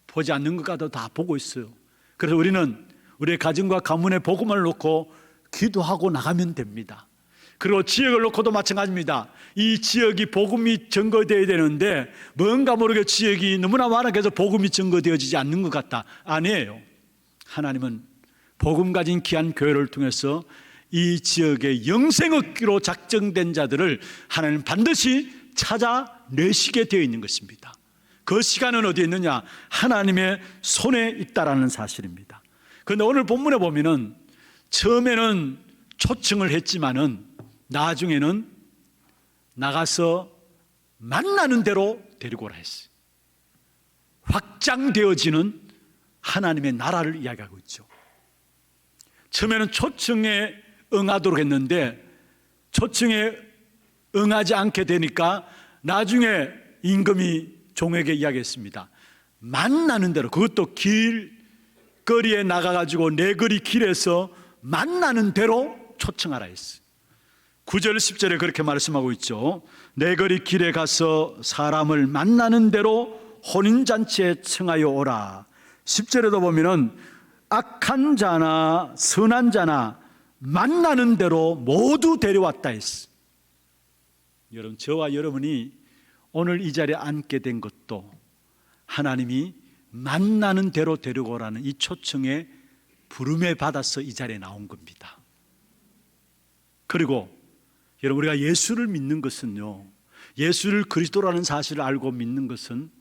보지 않는 것 같아도 다 보고 있어요. 그래서 우리는 우리의 가정과 가문의 복음을 놓고 기도하고 나가면 됩니다. 그리고 지역을 놓고도 마찬가지입니다. 이 지역이 복음이 증거되어야 되는데 뭔가 모르게 지역이 너무나 완악해서 복음이 증거되어지지 않는 것 같다. 아니에요. 하나님은 복음 가진 귀한 교회를 통해서 이 지역의 영생 얻기로 작정된 자들을 하나님 반드시 찾아내시게 되어 있는 것입니다. 그 시간은 어디에 있느냐? 하나님의 손에 있다라는 사실입니다. 그런데 오늘 본문에 보면은 처음에는 초청을 했지만은 나중에는 나가서 만나는 대로 데리고 오라 했어요. 확장되어지는 하나님의 나라를 이야기하고 있죠. 처음에는 초청에 응하도록 했는데 초청에 응하지 않게 되니까 나중에 임금이 종에게 이야기했습니다. 만나는 대로, 그것도 길거리에 나가가지고 내거리 길에서 만나는 대로 초청하라 했어요. 9절 10절에 그렇게 말씀하고 있죠. 내거리 길에 가서 사람을 만나는 대로 혼인잔치에 청하여 오라. 10절에도 보면은 악한 자나 선한 자나 만나는 대로 모두 데려왔다 했어요. 여러분, 저와 여러분이 오늘 이 자리에 앉게 된 것도 하나님이 만나는 대로 데려오라는 이 초청에 부름에 받아서 이 자리에 나온 겁니다. 그리고 여러분, 우리가 예수를 믿는 것은요, 예수를 그리스도라는 사실을 알고 믿는 것은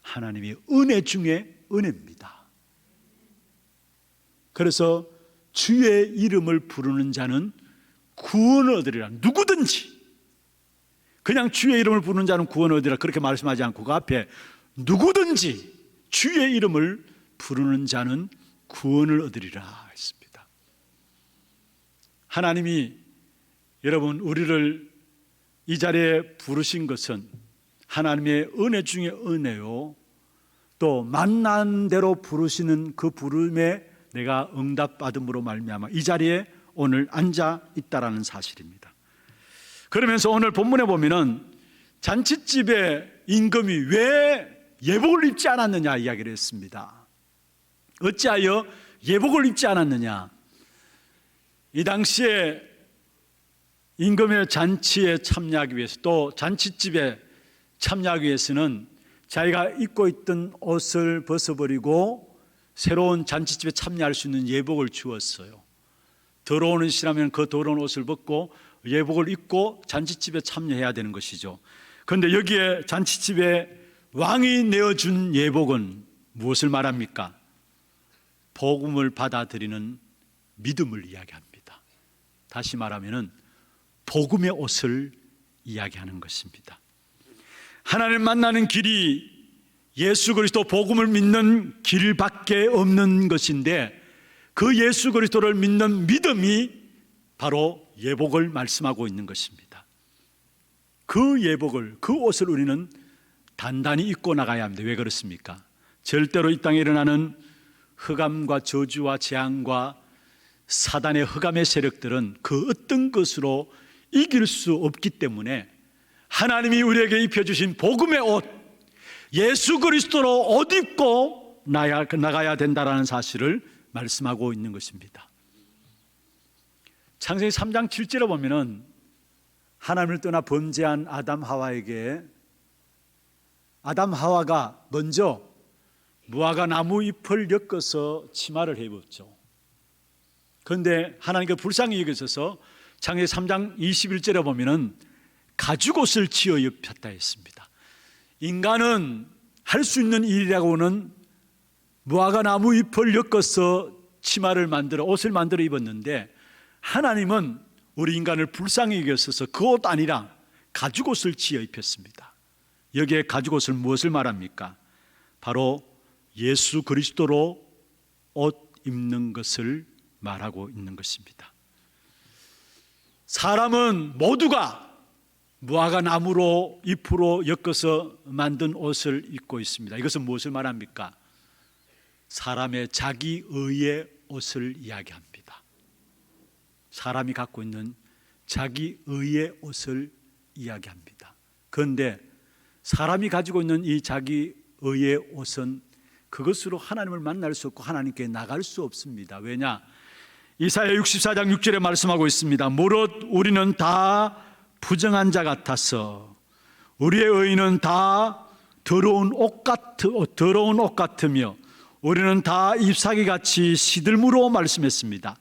하나님의 은혜 중에 은혜입니다. 그래서 주의 이름을 부르는 자는 구원을 얻으리라. 누구든지 그냥 주의 이름을 부르는 자는 구원을 얻으리라 그렇게 말씀하지 않고 그 앞에 누구든지 주의 이름을 부르는 자는 구원을 얻으리라 했습니다. 하나님이 여러분 우리를 이 자리에 부르신 것은 하나님의 은혜 중에 은혜요, 또 만난 대로 부르시는 그 부름의 내가 응답받음으로 말미암아 이 자리에 오늘 앉아 있다라는 사실입니다. 그러면서 오늘 본문에 보면은 잔치집의 임금이 왜 예복을 입지 않았느냐 이야기를 했습니다. 어찌하여 예복을 입지 않았느냐? 이 당시에 임금의 잔치에 참여하기 위해서, 또 잔치집에 참여하기 위해서는 자기가 입고 있던 옷을 벗어버리고 새로운 잔치집에 참여할 수 있는 예복을 주었어요. 더러운 옷이라면 그 더러운 옷을 벗고 예복을 입고 잔치집에 참여해야 되는 것이죠. 그런데 여기에 잔치집에 왕이 내어준 예복은 무엇을 말합니까? 복음을 받아들이는 믿음을 이야기합니다. 다시 말하면 복음의 옷을 이야기하는 것입니다. 하나님을 만나는 길이 예수 그리스도 복음을 믿는 길밖에 없는 것인데, 그 예수 그리스도를 믿는 믿음이 바로 예복을 말씀하고 있는 것입니다. 그 예복을, 그 옷을 우리는 단단히 입고 나가야 합니다. 왜 그렇습니까? 절대로 이 땅에 일어나는 흑암과 저주와 재앙과 사단의 흑암의 세력들은 그 어떤 것으로 이길 수 없기 때문에 하나님이 우리에게 입혀주신 복음의 옷, 예수 그리스도로 옷 입고 나가야 된다는 사실을 말씀하고 있는 것입니다. 창세기 3장 7절에 보면은 하나님을 떠나 범죄한 아담 하와에게, 아담 하와가 먼저 무화과 나무 잎을 엮어서 치마를 해입었죠. 그런데 하나님께 불쌍히 여기셔서 창세기 3장 21절에 보면은 가죽옷을 지어 입혔다 했습니다. 인간은 할 수 있는 일이라고는 무화과 나무 잎을 엮어서 치마를 만들어, 옷을 만들어 입었는데, 하나님은 우리 인간을 불쌍히 여기셔서 그 옷 아니라 가죽옷을 지어 입혔습니다. 여기에 가죽옷을 무엇을 말합니까? 바로 예수 그리스도로 옷 입는 것을 말하고 있는 것입니다. 사람은 모두가 무화과 나무로 잎으로 엮어서 만든 옷을 입고 있습니다. 이것은 무엇을 말합니까? 사람의 자기의의 옷을 이야기합니다. 사람이 갖고 있는 자기의의 옷을 이야기합니다. 그런데 사람이 가지고 있는 이 자기의의 옷은 그것으로 하나님을 만날 수 없고 하나님께 나갈 수 없습니다. 왜냐? 이사야 64장 6절에 말씀하고 있습니다. 무릇 우리는 다 부정한 자 같아서 우리의 의인은 다 더러운 옷 같으며 우리는 다 잎사귀같이 시들무로 말씀했습니다.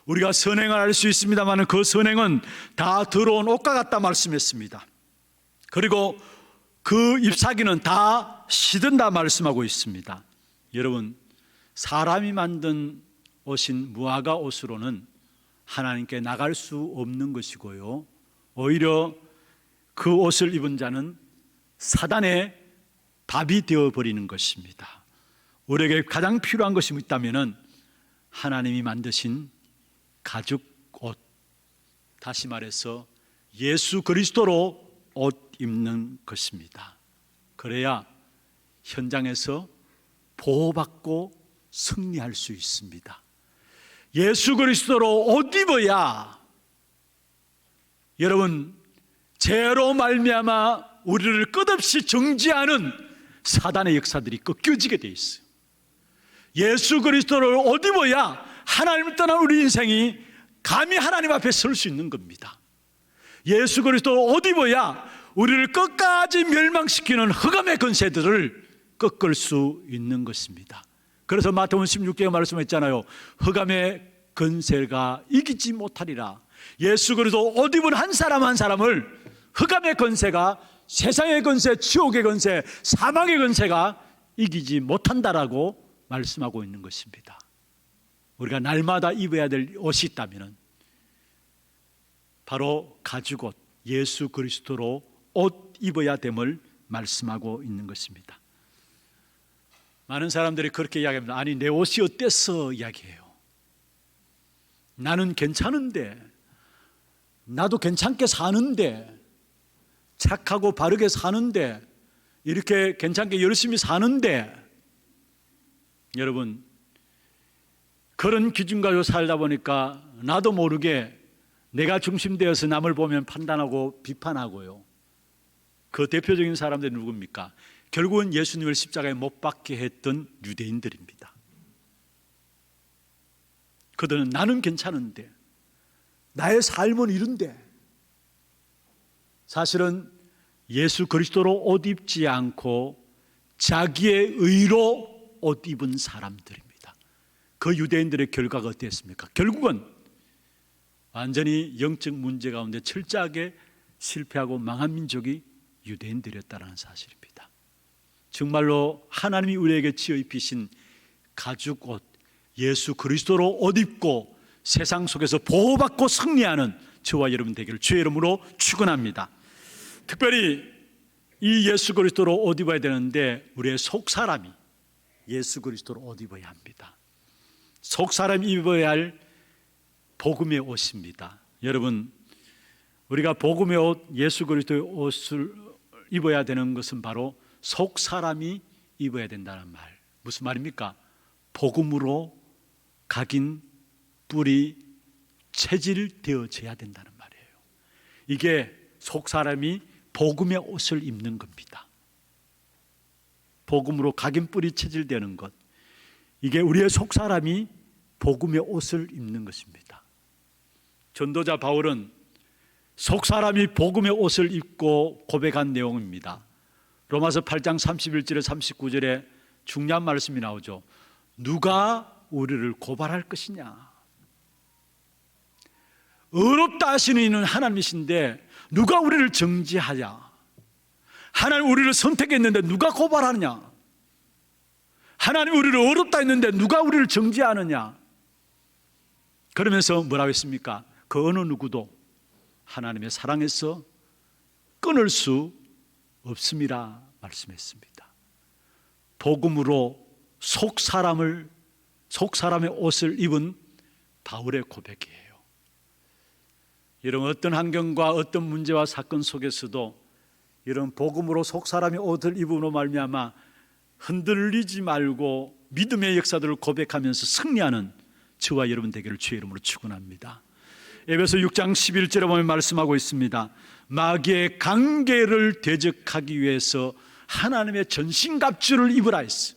우리가 선행을 할 수 있습니다만 그 선행은 다 더러운 옷과 같다 말씀했습니다. 그리고 그 잎사귀는 다 시든다 말씀하고 있습니다. 여러분, 사람이 만든 옷인 무화과 옷으로는 하나님께 나갈 수 없는 것이고요, 오히려 그 옷을 입은 자는 사단의 밥이 되어버리는 것입니다. 우리에게 가장 필요한 것이 있다면 하나님이 만드신 가죽 옷, 다시 말해서 예수 그리스도로 옷 입는 것입니다. 그래야 현장에서 보호받고 승리할 수 있습니다. 예수 그리스도로 옷 입어야, 여러분, 죄로 말미암아 우리를 끝없이 정죄하는 사단의 역사들이 꺾여지게 돼 있어요. 예수 그리스도를 옷 입어야 하나님을 떠난 우리 인생이 감히 하나님 앞에 설 수 있는 겁니다. 예수 그리스도를 옷 입어야 우리를 끝까지 멸망시키는 흑암의 권세들을 꺾을 수 있는 것입니다. 그래서 마태복음 16장에 말씀했잖아요. 흑암의 권세가 이기지 못하리라. 예수 그리스도 옷 입은 한 사람 한 사람을 흑암의 권세가, 세상의 권세, 지옥의 권세, 사망의 권세가 이기지 못한다라고 말씀하고 있는 것입니다. 우리가 날마다 입어야 될 옷이 있다면 바로 가죽옷, 예수 그리스도로 옷 입어야 됨을 말씀하고 있는 것입니다. 많은 사람들이 그렇게 이야기합니다. 아니, 내 옷이 어땠어 이야기해요. 나는 괜찮은데, 나도 괜찮게 사는데, 착하고 바르게 사는데, 이렇게 괜찮게 열심히 사는데, 여러분, 그런 기준 가지고 살다 보니까 나도 모르게 내가 중심되어서 남을 보면 판단하고 비판하고요. 그 대표적인 사람들이 누굽니까? 결국은 예수님을 십자가에 못 박게 했던 유대인들입니다. 그들은 나는 괜찮은데, 나의 삶은 이런데, 사실은 예수 그리스도로 옷 입지 않고 자기의 의로 옷 입은 사람들입니다. 그 유대인들의 결과가 어땠습니까? 결국은 완전히 영적 문제 가운데 철저하게 실패하고 망한 민족이 유대인들이었다는 사실입니다. 정말로 하나님이 우리에게 지어 입히신 가죽 옷, 예수 그리스도로 옷 입고 세상 속에서 보호받고 승리하는 저와 여러분 되기를 주의 이름으로 축원합니다. 특별히 이 예수 그리스도로 옷 입어야 되는데 우리의 속 사람이 예수 그리스도로 옷 입어야 합니다. 속 사람이 입어야 할 복음의 옷입니다. 여러분, 우리가 복음의 옷, 예수 그리스도의 옷을 입어야 되는 것은 바로 속 사람이 입어야 된다는 말. 무슨 말입니까? 복음으로 각인 뿔이 체질되어져야 된다는 말이에요. 이게 속 사람이 복음의 옷을 입는 겁니다. 복음으로 각인 뿔이 체질되는 것, 이게 우리의 속 사람이 복음의 옷을 입는 것입니다. 전도자 바울은 속 사람이 복음의 옷을 입고 고백한 내용입니다. 로마서 8장 31절에 39절에 중요한 말씀이 나오죠. 누가 우리를 고발할 것이냐? 의롭다 하시는 이는 하나님이신데 누가 우리를 정죄하냐? 하나님 우리를 선택했는데 누가 고발하느냐? 하나님 우리를 의롭다 했는데 누가 우리를 정죄하느냐? 그러면서 뭐라고 했습니까? 그 어느 누구도 하나님의 사랑에서 끊을 수 없음이라 말씀했습니다. 복음으로 속 사람의 옷을 입은 바울의 고백이에요. 이런 어떤 환경과 어떤 문제와 사건 속에서도 이런 복음으로 속 사람의 옷을 입음으로 말미암아 흔들리지 말고 믿음의 역사들을 고백하면서 승리하는 저와 여러분 되기를 주의 이름으로 축원합니다. 에베소 6장 11절에 보면 말씀하고 있습니다. 마귀의 관계를 대적하기 위해서 하나님의 전신갑주를 입으라 했어.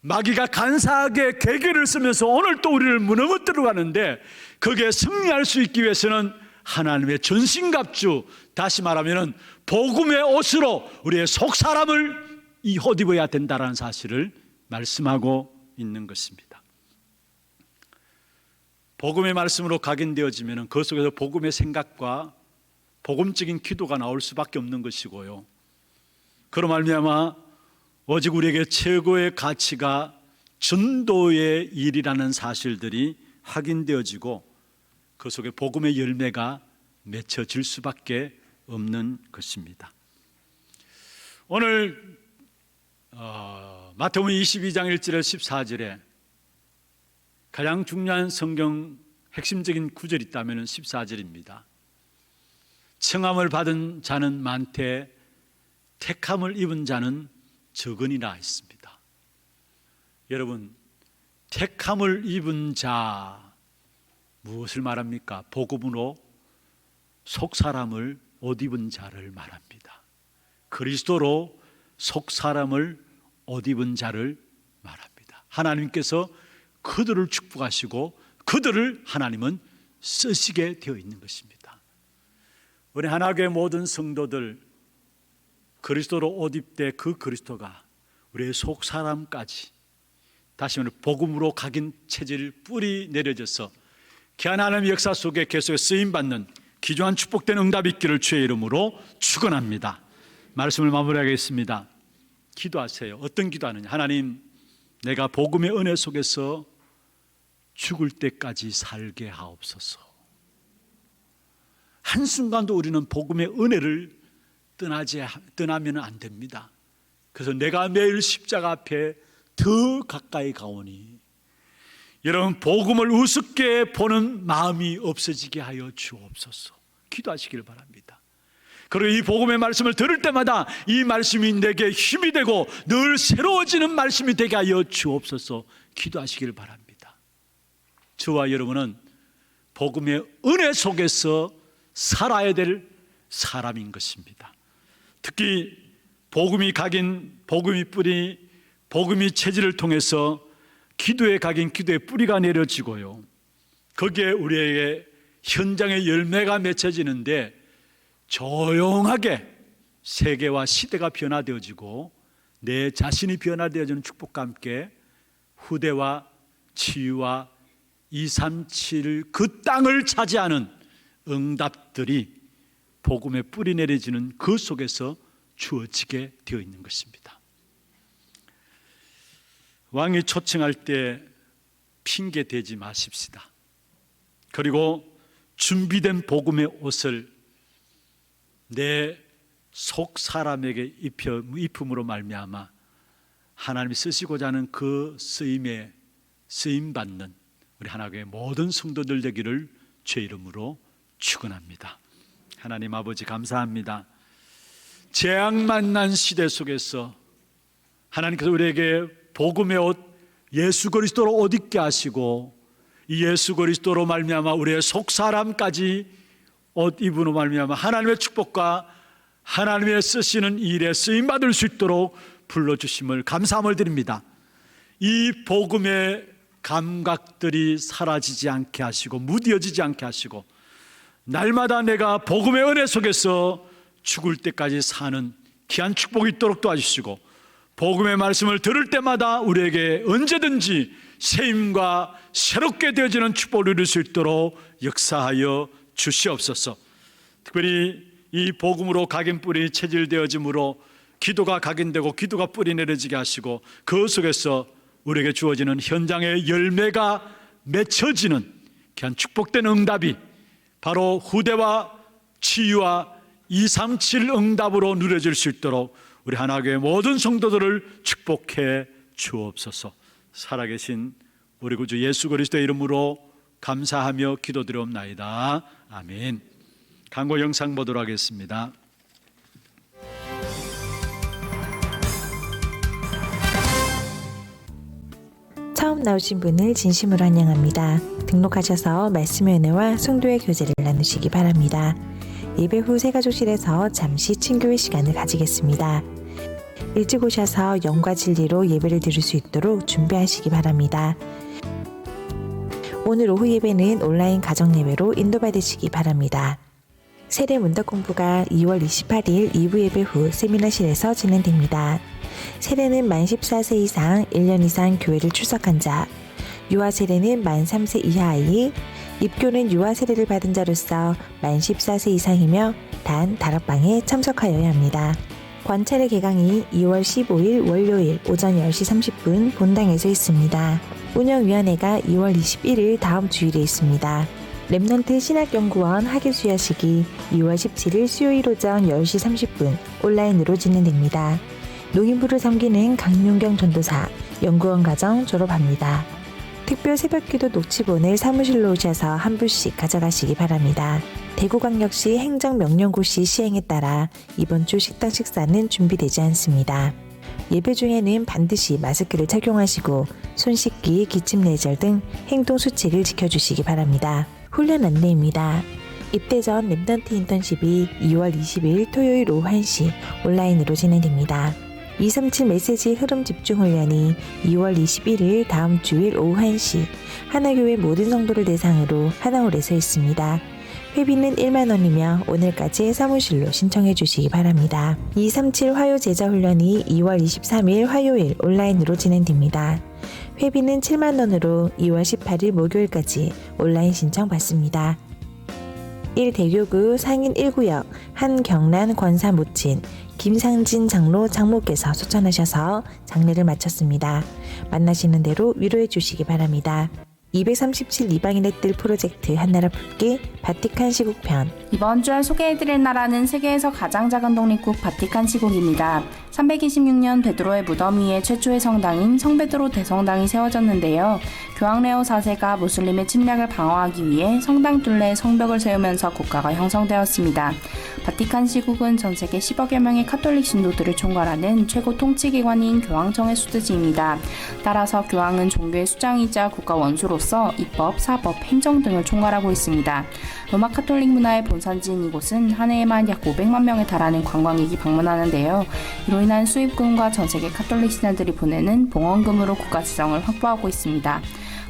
마귀가 간사하게 계계를 쓰면서 오늘 또 우리를 무너뜨려 가는데 거기에 승리할 수 있기 위해서는 하나님의 전신갑주, 다시 말하면 복음의 옷으로 우리의 속 사람을 옷 입어야 된다는 사실을 말씀하고 있는 것입니다. 복음의 말씀으로 각인되어지면 그 속에서 복음의 생각과 복음적인 기도가 나올 수밖에 없는 것이고요. 그로 말미암아 오직 우리에게 최고의 가치가 전도의 일이라는 사실들이 확인되어지고 그 속에 복음의 열매가 맺혀질 수밖에 없는 것입니다. 오늘 마태복음 22장 1절에 14절에 가장 중요한 성경 핵심적인 구절이 있다면 14절입니다. 청함을 받은 자는 많되 택함을 입은 자는 적으니라 했습니다. 여러분, 택함을 입은 자 무엇을 말합니까? 복음으로 속 사람을 옷 입은 자를 말합니다. 그리스도로 속 사람을 옷 입은 자를 말합니다. 하나님께서 그들을 축복하시고 그들을 하나님은 쓰시게 되어 있는 것입니다. 우리 하나교회 모든 성도들 그리스도로 옷 입되 그 그리스도가 우리의 속 사람까지 다시 말해 복음으로 각인 체질 뿔이 내려져서 귀한 하나님의 역사 속에 계속 쓰임받는 귀중한 축복된 응답이 있기를 주의 이름으로 축원합니다. 말씀을 마무리하겠습니다. 기도하세요. 어떤 기도하느냐? 하나님, 내가 복음의 은혜 속에서 죽을 때까지 살게 하옵소서. 한순간도 우리는 복음의 은혜를 떠나면 안 됩니다. 그래서 내가 매일 십자가 앞에 더 가까이 가오니 여러분 복음을 우습게 보는 마음이 없어지게 하여 주옵소서. 기도하시길 바랍니다. 그리고 이 복음의 말씀을 들을 때마다 이 말씀이 내게 힘이 되고 늘 새로워지는 말씀이 되게 하여 주옵소서. 기도하시길 바랍니다. 저와 여러분은 복음의 은혜 속에서 살아야 될 사람인 것입니다. 특히 복음이 각인, 복음이 뿌리, 복음이 체질을 통해서 기도에 각인 기도의 뿌리가 내려지고요, 거기에 우리에게 현장의 열매가 맺혀지는데 조용하게 세계와 시대가 변화되어지고 내 자신이 변화되어지는 축복과 함께 후대와 치유와 237 그 땅을 차지하는 응답들이 복음의 뿌리 내려지는 그 속에서 주어지게 되어 있는 것입니다. 왕이 초청할 때 핑계 대지 마십시다. 그리고 준비된 복음의 옷을 내 속 사람에게 입음으로 말미암아 하나님이 쓰시고자 하는 그 쓰임에 쓰임받는 우리 하나교회 모든 성도들 되기를 주의 이름으로 축원합니다. 하나님 아버지 감사합니다. 재앙 만난 시대 속에서 하나님께서 우리에게 복음의 옷 예수 그리스도로 옷 입게 하시고 이 예수 그리스도로 말미암아 우리의 속 사람까지 옷 입으로 말미암아 하나님의 축복과 하나님의 쓰시는 일에 쓰임 받을 수 있도록 불러주심을 감사함을 드립니다. 이 복음의 감각들이 사라지지 않게 하시고 무뎌지지 않게 하시고 날마다 내가 복음의 은혜 속에서 죽을 때까지 사는 귀한 축복이 있도록 도와주시고 복음의 말씀을 들을 때마다 우리에게 언제든지 새임과 새롭게 되어지는 축복을 누릴 수 있도록 역사하여 주시옵소서. 특별히 이 복음으로 각인 뿌리 체질되어짐으로 기도가 각인되고 기도가 뿌리 내려지게 하시고 그 속에서 우리에게 주어지는 현장의 열매가 맺혀지는 귀한 축복된 응답이 바로 후대와 치유와 237 응답으로 누려질 수 있도록 우리 하나교회 모든 성도들을 축복해 주옵소서. 살아계신 우리 구주 예수 그리스도의 이름으로 감사하며 기도드리옵나이다. 아멘. 광고 영상 보도록 하겠습니다. 처음 나오신 분을 진심으로 환영합니다. 등록하셔서 말씀의 은혜와 성도의 교제를 나누시기 바랍니다. 예배 후 새가족실에서 잠시 친교의 시간을 가지겠습니다. 일찍 오셔서 영과 진리로 예배를 드릴 수 있도록 준비하시기 바랍니다. 오늘 오후 예배는 온라인 가정예배로 인도받으시기 바랍니다. 세례 문답 공부가 2월 28일 2부 예배 후 세미나실에서 진행됩니다. 세례는 만 14세 이상 1년 이상 교회를 출석한 자, 유아 세례는 만 3세 이하 아이, 입교는 유아 세례를 받은 자로서 만 14세 이상이며 단 다락방에 참석하여야 합니다. 관찰의 개강이 2월 15일 월요일 오전 10시 30분 본당에서 있습니다. 운영위원회가 2월 21일 다음 주일에 있습니다. 렘넌트 신학연구원 학예수야식이 2월 17일 수요일 오전 10시 30분 온라인으로 진행됩니다. 농인부를 섬기는 강윤경 전도사, 연구원 과정 졸업합니다. 특별 새벽기도 녹취본을 사무실로 오셔서 한 부씩 가져가시기 바랍니다. 대구광역시 행정명령고시 시행에 따라 이번 주 식당 식사는 준비되지 않습니다. 예배 중에는 반드시 마스크를 착용하시고 손 씻기, 기침 내절 등 행동 수칙을 지켜주시기 바랍니다. 훈련 안내입니다. 입대 전 렘넌트 인턴십이 2월 20일 토요일 오후 1시 온라인으로 진행됩니다. 237 메시지 흐름 집중 훈련이 2월 21일 다음 주일 오후 1시 하나교회 모든 성도를 대상으로 하나홀에서 있습니다. 회비는 1만 원이며 오늘까지 사무실로 신청해 주시기 바랍니다. 237 화요 제자 훈련이 2월 23일 화요일 온라인으로 진행됩니다. 회비는 7만 원으로 2월 18일 목요일까지 온라인 신청 받습니다. 1대교구 상인 1구역 한경란 권사 모친 김상진 장로 장모께서 소천하셔서 장례를 마쳤습니다. 만나시는 대로 위로해 주시기 바랍니다. 237 이방인의 뜰 프로젝트 한나라 품기 바티칸 시국편. 이번 주에 소개해드릴 나라는 세계에서 가장 작은 독립국 바티칸 시국입니다. 326년 베드로의 무덤 위에 최초의 성당인 성베드로 대성당이 세워졌는데요. 교황 레오 4세가 무슬림의 침략을 방어하기 위해 성당 둘레에 성벽을 세우면서 국가가 형성되었습니다. 바티칸 시국은 전 세계 10억여 명의 카톨릭 신도들을 총괄하는 최고 통치기관인 교황청의 수드지입니다. 따라서 교황은 종교의 수장이자 국가 원수로서 입법, 사법, 행정 등을 총괄하고 있습니다. 로마 카톨릭 문화의 본산지인 이곳은 한 해에만 약 500만 명에 달하는 관광객이 방문하는데요. 이로 인한 수입금과 전 세계 카톨릭 신하들이 보내는 봉헌금으로 국가 재정을 확보하고 있습니다.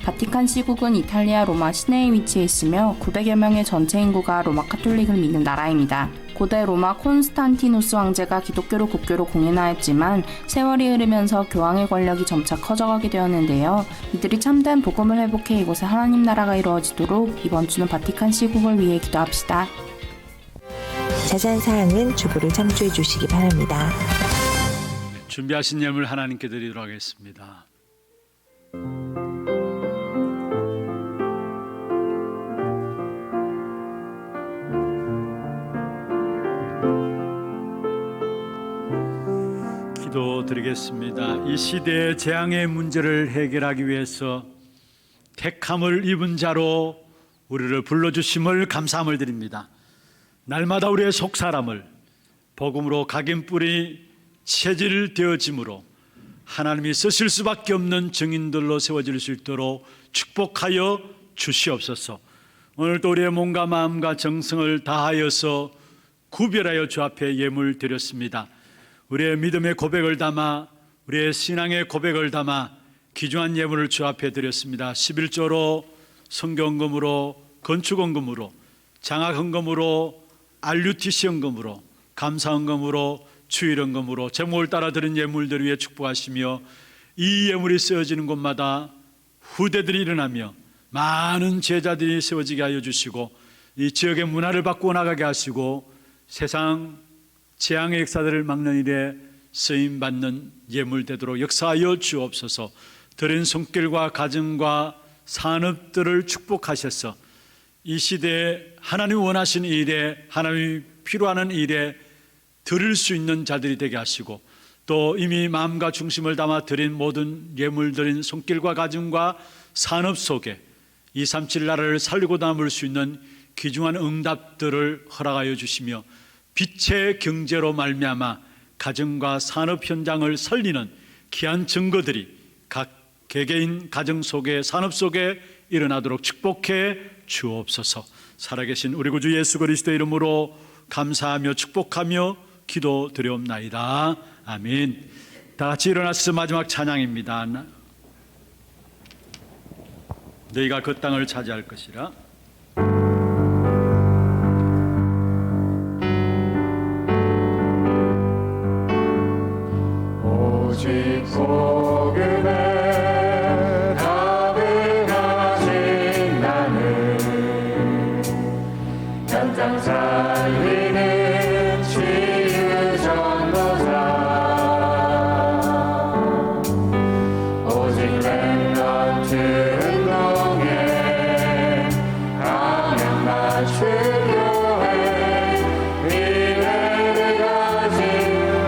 바티칸 시국은 이탈리아 로마 시내에 위치해 있으며 900여 명의 전체 인구가 로마 카톨릭을 믿는 나라입니다. 고대 로마 콘스탄티누스 황제가 기독교를 국교로 공인하였지만 세월이 흐르면서 교황의 권력이 점차 커져가게 되었는데요. 이들이 참된 복음을 회복해 이곳에 하나님 나라가 이루어지도록 이번 주는 바티칸 시국을 위해 기도합시다. 자세한 사항은 주보를 참조해 주시기 바랍니다. 준비하신 예물 하나님께 드리도록 하겠습니다. 기도드리겠습니다. 이 시대의 재앙의 문제를 해결하기 위해서 택함을 입은 자로 우리를 불러주심을 감사함을 드립니다. 날마다 우리의 속사람을 복음으로 각인뿌리 체질되어짐으로 하나님이 쓰실 수밖에 없는 증인들로 세워질 수 있도록 축복하여 주시옵소서. 오늘도 우리의 몸과 마음과 정성을 다하여서 구별하여 주 앞에 예물 드렸습니다. 우리의 믿음의 고백을 담아 우리의 신앙의 고백을 담아 귀중한 예물을 주 앞에 드렸습니다. 11조로 성경금으로 건축헌금으로 장학헌금으로 RUTC 헌금으로 감사헌금으로 주일헌금으로 제목을 따라 드린 예물들 위해 축복하시며 이 예물이 쓰여지는 곳마다 후대들이 일어나며 많은 제자들이 세워지게 하여 주시고 이 지역의 문화를 바꾸어 나가게 하시고 세상 재앙의 역사들을 막는 일에 쓰임받는 예물 되도록 역사하여 주옵소서. 드린 손길과 가정과 산업들을 축복하셔서 이 시대에 하나님이 원하시는 일에 하나님이 필요하는 일에 드릴 수 있는 자들이 되게 하시고 또 이미 마음과 중심을 담아 드린 모든 예물 드린 손길과 가정과 산업 속에 237 나라를 살리고 남을 수 있는 귀중한 응답들을 허락하여 주시며 빛의 경제로 말미암아 가정과 산업 현장을 살리는 귀한 증거들이 각 개개인 가정 속에 산업 속에 일어나도록 축복해 주옵소서. 살아계신 우리 구주 예수 그리스도의 이름으로 감사하며 축복하며 기도드리옵나이다. 아멘. 다 같이 일어나서 마지막 찬양입니다. 너희가 그 땅을 차지할 것이라. 오직 복음에 답을 가진 나는 현장 살리는 치유 전도자 오직 렘넌트 운동에 가면 맞춘 교회 미래를 가진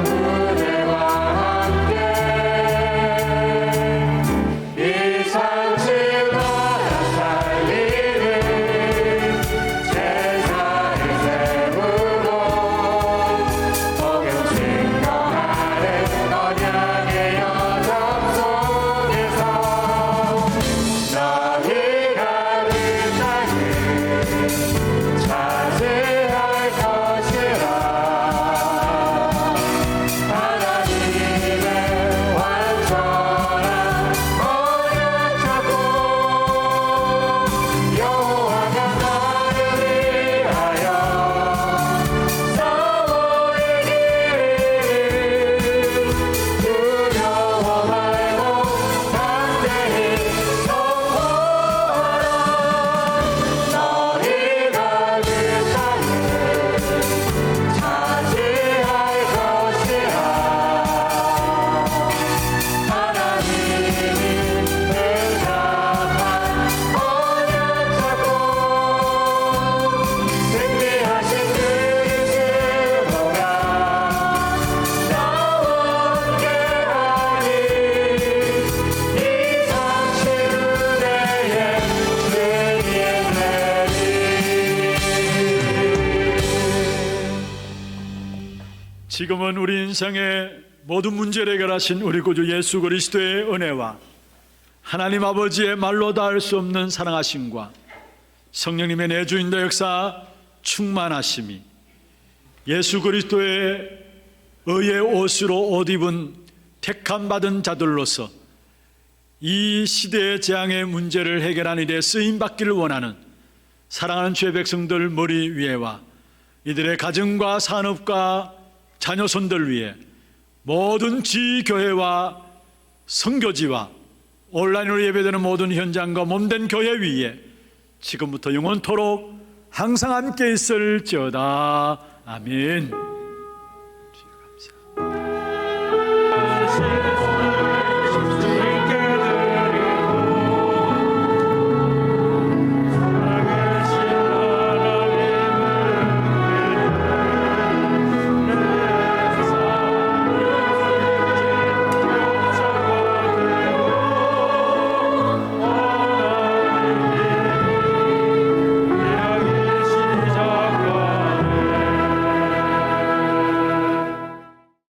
후대와 함께 이 상실 나라 살리는 제사의 세우로 지금은 우리 인생의 모든 문제를 해결하신 우리 구주 예수 그리스도의 은혜와 하나님 아버지의 말로 다 할 수 없는 사랑하심과 성령님의 내주인도 역사 충만하심이 예수 그리스도의 의의 옷으로 옷 입은 택함 받은 자들로서 이 시대의 재앙의 문제를 해결하는 일에 쓰임 받기를 원하는 사랑하는 주의 백성들 머리 위에와 이들의 가정과 산업과 자녀손들 위해 모든 지교회와 선교지와 온라인으로 예배되는 모든 현장과 몸된 교회 위에 지금부터 영원토록 항상 함께 있을지어다. 아멘.